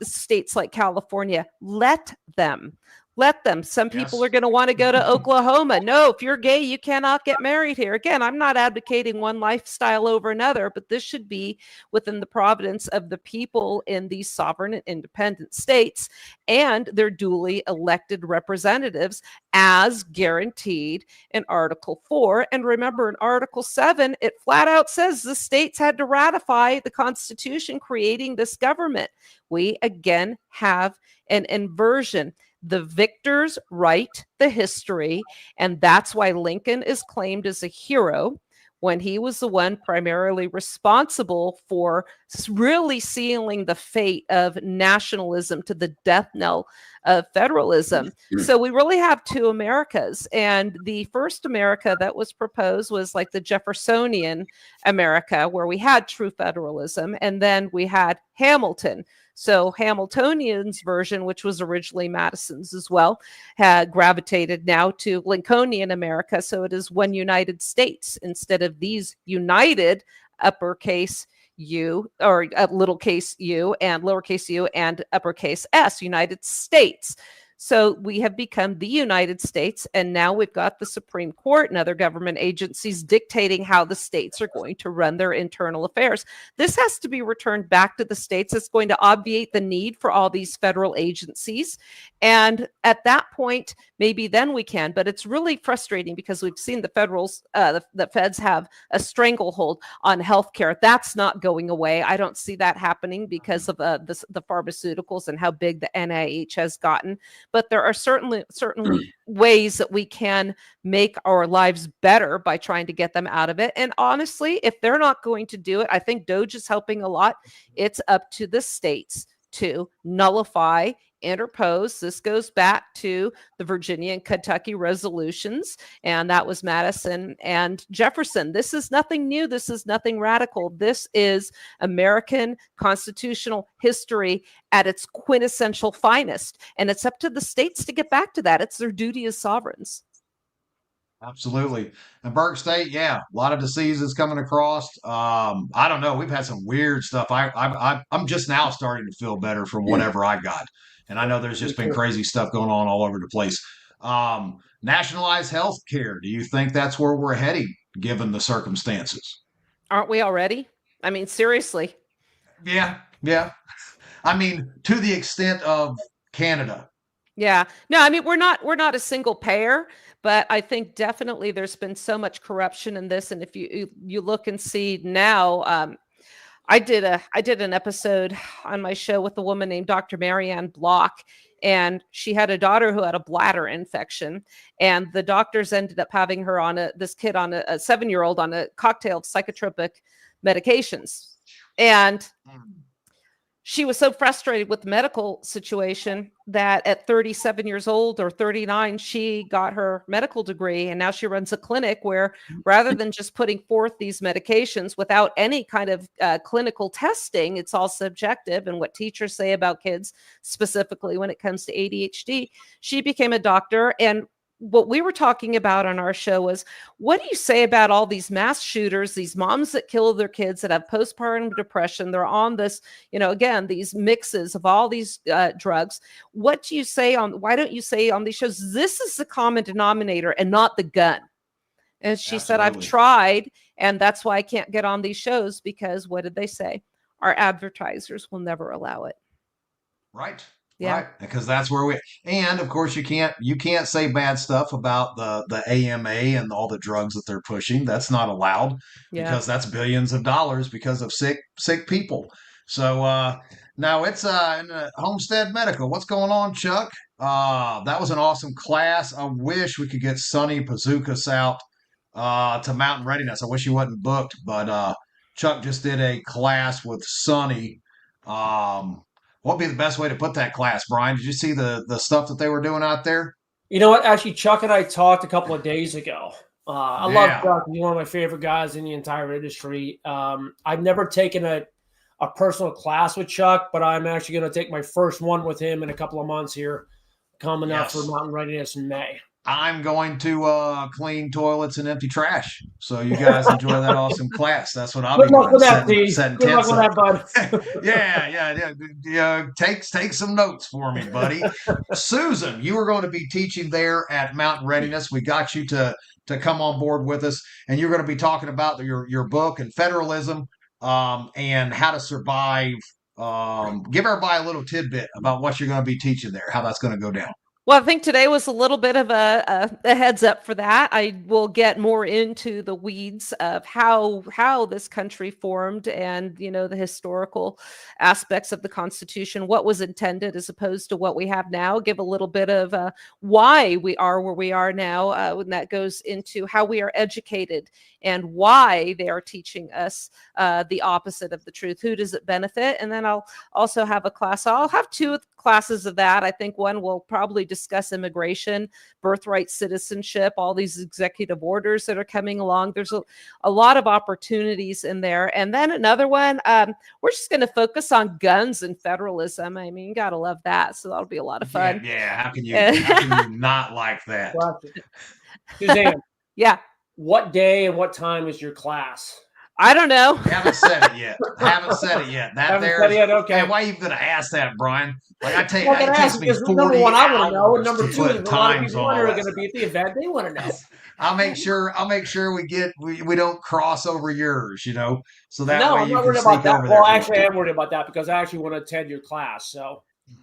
states like California. Let them. Let them. Some people are going to want to go to Oklahoma. No, if you're gay, you cannot get married here. Again, I'm not advocating one lifestyle over another, but this should be within the providence of the people in these sovereign and independent states and their duly elected representatives as guaranteed in Article 4. And remember, in Article 7, it flat out says the states had to ratify the Constitution creating this government. We again have an inversion. The victors write the history, and that's why Lincoln is claimed as a hero when he was the one primarily responsible for really sealing the fate of nationalism to the death knell of federalism. So we really have two Americas. And the first America that was proposed was like the Jeffersonian America, where we had true federalism. And then we had Hamilton. So Hamiltonian's version, which was originally Madison's as well, had gravitated now to Lincolnian America. So it is one United States instead of these united uppercase U or little-case u and lowercase u and uppercase s, United States. So we have become the United States, and now we've got the Supreme Court and other government agencies dictating how the states are going to run their internal affairs. This has to be returned back to the states. It's going to obviate the need for all these federal agencies. And at that point, maybe then we can. But it's really frustrating because we've seen the the feds have a stranglehold on healthcare. That's not going away. I don't see that happening because of the pharmaceuticals and how big the NIH has gotten. But there are certainly ways that we can make our lives better by trying to get them out of it. And honestly, if they're not going to do it, I think DOJ is helping a lot. It's up to the states to nullify, interpose. This goes back to the Virginia and Kentucky resolutions, and that was Madison and Jefferson. This is nothing new. This is nothing radical. This is American constitutional history at its quintessential finest, and it's up to the states to get back to that. It's their duty as sovereigns. Absolutely. And Burke State, yeah, a lot of diseases coming across. I don't know. We've had some weird stuff. I'm just now starting to feel better from whatever I got. And I know there's just been crazy stuff going on all over the place. Nationalized health care. Do you think that's where we're heading, given the circumstances? Aren't we already? I mean, seriously. Yeah. I mean, to the extent of Canada. Yeah. No, I mean, we're not a single payer, but I think definitely there's been so much corruption in this. And if you look and see now, I did an episode on my show with a woman named Dr. Marianne Block, and she had a daughter who had a bladder infection, and the doctors ended up having her on this kid on a 7-year-old on a cocktail of psychotropic medications. And she was so frustrated with the medical situation that at 37 years old or 39, she got her medical degree. And now she runs a clinic where rather than just putting forth these medications without any kind of clinical testing, it's all subjective and what teachers say about kids, specifically when it comes to ADHD, she became a doctor. And what we were talking about on our show was, what do you say about all these mass shooters, these moms that kill their kids that have postpartum depression? They're on this, again, these mixes of all these drugs. What do you say why don't you say on these shows, this is the common denominator and not the gun? And she said, I've tried, and that's why I can't get on these shows, because what did they say? Our advertisers will never allow it. Right. Yeah. Right, because that's where and of course you can't say bad stuff about the AMA and all the drugs that they're pushing. That's not allowed because that's billions of dollars because of sick people. So now it's in Homestead Medical. What's going on, Chuck? That was an awesome class. I wish we could get Sonny Pazookas out to Mountain Readiness. I wish he wasn't booked, but Chuck just did a class with Sonny. What would be the best way to put that class, Brian? Did you see the stuff that they were doing out there? You know what? Actually, Chuck and I talked a couple of days ago. I love Chuck. He's one of my favorite guys in the entire industry. I've never taken a personal class with Chuck, but I'm actually going to take my first one with him in a couple of months here, coming up for Mountain Readiness in May. I'm going to clean toilets and empty trash. So you guys enjoy that awesome class. That's what I'll Good be luck doing. with that, T. Setting Good luck tents with up. that, bud. Yeah. Take some notes for me, buddy. Susan, you are going to be teaching there at Mountain Readiness. We got you to come on board with us, and you're going to be talking about your book and federalism, and how to survive. Give everybody a little tidbit about what you're going to be teaching there, how that's going to go down. Well, I think today was a little bit of a heads up for that. I will get more into the weeds of how this country formed, and the historical aspects of the Constitution, what was intended as opposed to what we have now. Give a little bit of why we are where we are now, when that goes into how we are educated and why they are teaching us the opposite of the truth. Who does it benefit? And then I'll also have a class. I'll have two classes of that. I think one will probably discuss immigration, birthright citizenship, all these executive orders that are coming along. There's a lot of opportunities in there. And then another one, we're just going to focus on guns and federalism. I mean, you got to love that. So that'll be a lot of fun. Yeah. How can you not like that? Suzanne. Yeah. What day and what time is your class? I don't know. Haven't said it yet. That there. Okay. And why are you going to ask that, Brian? Like it takes me 40 number one, I want to know. hours Number to two, put there's a lot of times people on who are all going to be at the event. They want to know. I'll make sure we don't cross over yours, so that No, way I'm you not can worried sneak about that. over Well, there. actually, I am worried about that because I actually want to attend your class. So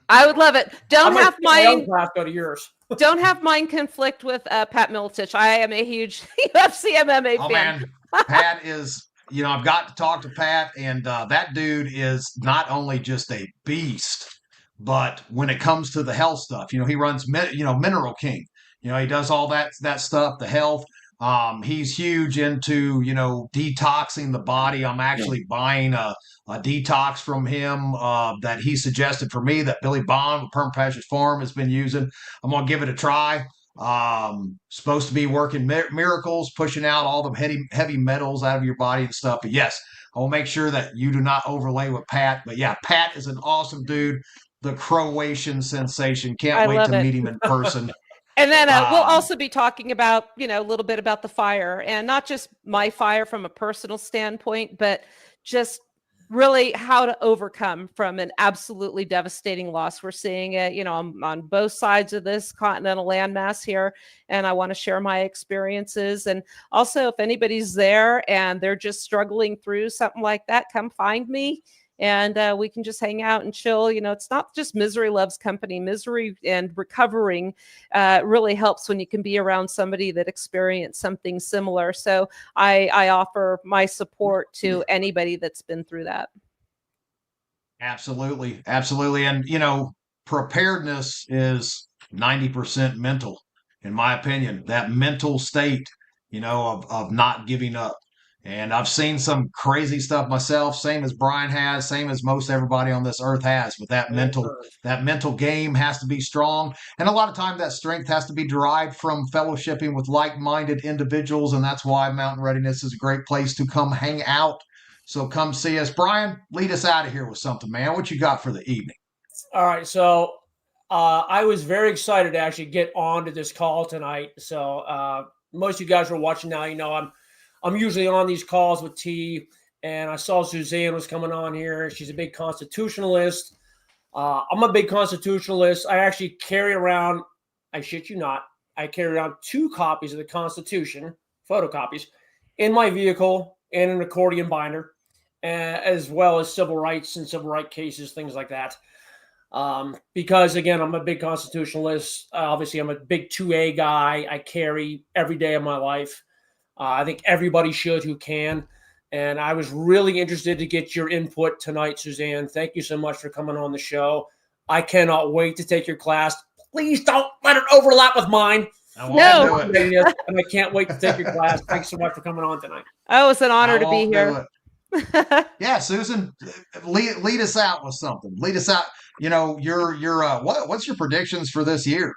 I would love it. Don't have mine. Class go to yours. Don't have mine conflict with Pat Miletich. I am a huge UFC MMA fan. Man, Pat is. I've got to talk to Pat, and that dude is not only just a beast, but when it comes to the health stuff, he runs, Mineral King. He does all that stuff, the health. He's huge into, detoxing the body. I'm actually buying a detox from him that he suggested for me that Billy Bond with Permapasture Farm has been using. I'm going to give it a try. Supposed to be working miracles, pushing out all the heavy metals out of your body and stuff. But yes, I will make sure that you do not overlay with Pat. But yeah, Pat is an awesome dude, the Croatian sensation. Can't wait to meet him in person. And then we'll also be talking about, a little bit about the fire, and not just my fire from a personal standpoint, but just really how to overcome from an absolutely devastating loss. We're seeing it, on both sides of this continental landmass here. And I want to share my experiences. And also, if anybody's there and they're just struggling through something like that, come find me. And we can just hang out and chill. It's not just misery loves company. Misery and recovering really helps when you can be around somebody that experienced something similar. So I offer my support to anybody that's been through that. Absolutely. And, preparedness is 90% mental, in my opinion. That mental state, of not giving up. And I've seen some crazy stuff myself, same as Brian has, same as most everybody on this earth has. But that mental game has to be strong. And a lot of times that strength has to be derived from fellowshipping with like-minded individuals. And that's why Mountain Readiness is a great place to come hang out. So come see us. Brian, lead us out of here with something, man. What you got for the evening? All right. So I was very excited to actually get onto this call tonight. So most of you guys are watching now, I'm usually on these calls with T, and I saw Suzanne was coming on here. She's a big constitutionalist. I'm a big constitutionalist. I actually carry around, I shit you not, I carry around 2 copies of the Constitution, photocopies, in my vehicle and an accordion binder, as well as civil rights and civil rights cases, things like that. Because, again, I'm a big constitutionalist. Obviously, I'm a big 2A guy. I carry every day of my life. I think everybody should who can. And I was really interested to get your input tonight, Suzanne. Thank you so much for coming on the show. I cannot wait to take your class. Please don't let it overlap with mine. No. And I can't wait to take your class. Thanks so much for coming on tonight. Oh, it's an honor to be here. Yeah, Susan, lead us out with something. Lead us out. What's your predictions for this year?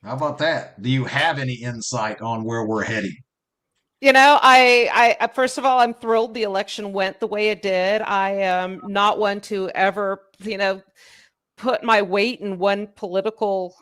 How about that? Do you have any insight on where we're heading? I first of all, I'm thrilled the election went the way it did. I am not one to ever, put my weight in one political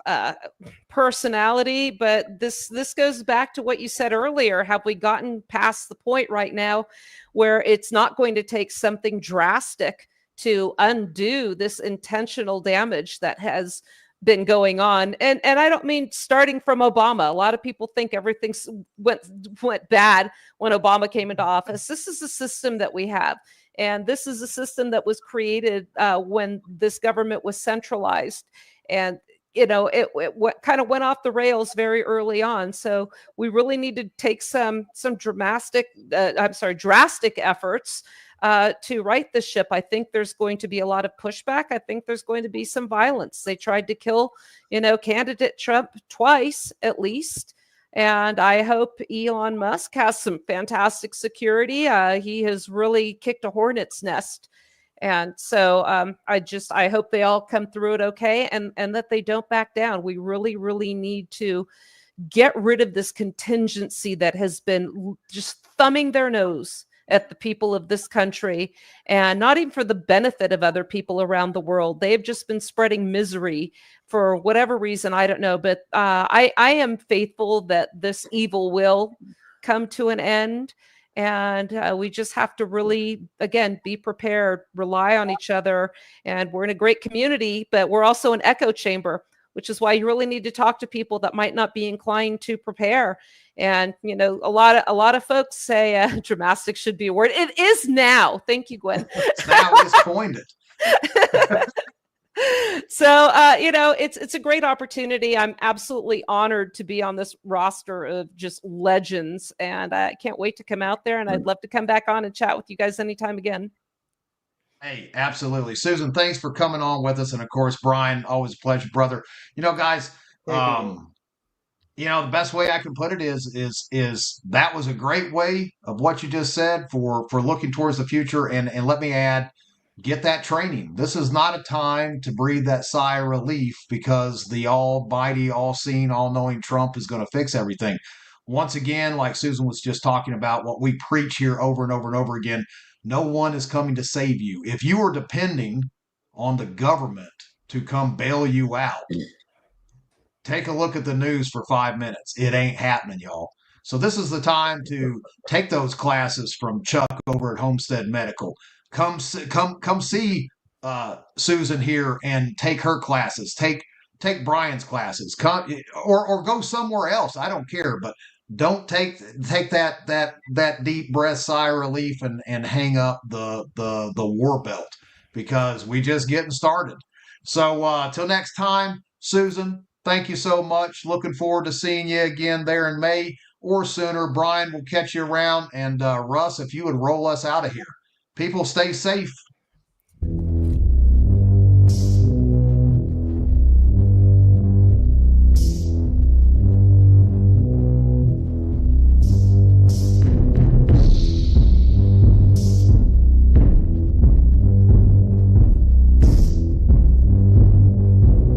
personality, but this goes back to what you said earlier. Have we gotten past the point right now where it's not going to take something drastic to undo this intentional damage that has been going on? And I don't mean starting from Obama. A lot of people think everything went bad when Obama came into office. This is the system that we have. And this is a system that was created when this government was centralized. And, you know, it kind of went off the rails very early on. So we really need to take some drastic efforts to right the ship. I think there's going to be a lot of pushback. I think there's going to be some violence. They tried to kill, you know, candidate Trump twice at least. And I hope Elon Musk has some fantastic security. He has really kicked a hornet's nest. And so I hope they all come through it okay, and that they don't back down. We really, really need to get rid of this contingency that has been just thumbing their nose at the people of this country, and not even for the benefit of other people around the world. They've just been spreading misery for whatever reason, I don't know. But I am faithful that this evil will come to an end. And we just have to really, again, be prepared, rely on each other. And we're in a great community, but we're also an echo chamber, which is why you really need to talk to people that might not be inclined to prepare. And, you know, a lot of folks say gymnastics should be a word. It is now. Thank you, Gwen. Now it's coined it. So, you know, it's a great opportunity. I'm absolutely honored to be on this roster of just legends, and I can't wait to come out there, and I'd love to come back on and chat with you guys anytime again. Hey, absolutely. Susan, thanks for coming on with us. And of course, Brian, always a pleasure, brother. You know, guys, you know, the best way I can put it is that was a great way of what you just said for looking towards the future. And let me add, get that training. This is not a time to breathe that sigh of relief because the almighty, all-seeing, all-knowing Trump is going to fix everything. Once again, like Susan was just talking about, what we preach here over and over and over again, no one is coming to save you. If you are depending on the government to come bail you out, take a look at the news for 5 minutes. It ain't happening, y'all. So this is the time to take those classes from Chuck over at Homestead Medical. Come see Susan here and take her classes. Take Brian's classes. Come or go somewhere else. I don't care, but don't take that deep breath, sigh of relief, and hang up the war belt, because we just getting started. So till next time, Susan, thank you so much. Looking forward to seeing you again there in May or sooner. Brian will catch you around, and Russ, if you would roll us out of here. People, stay safe.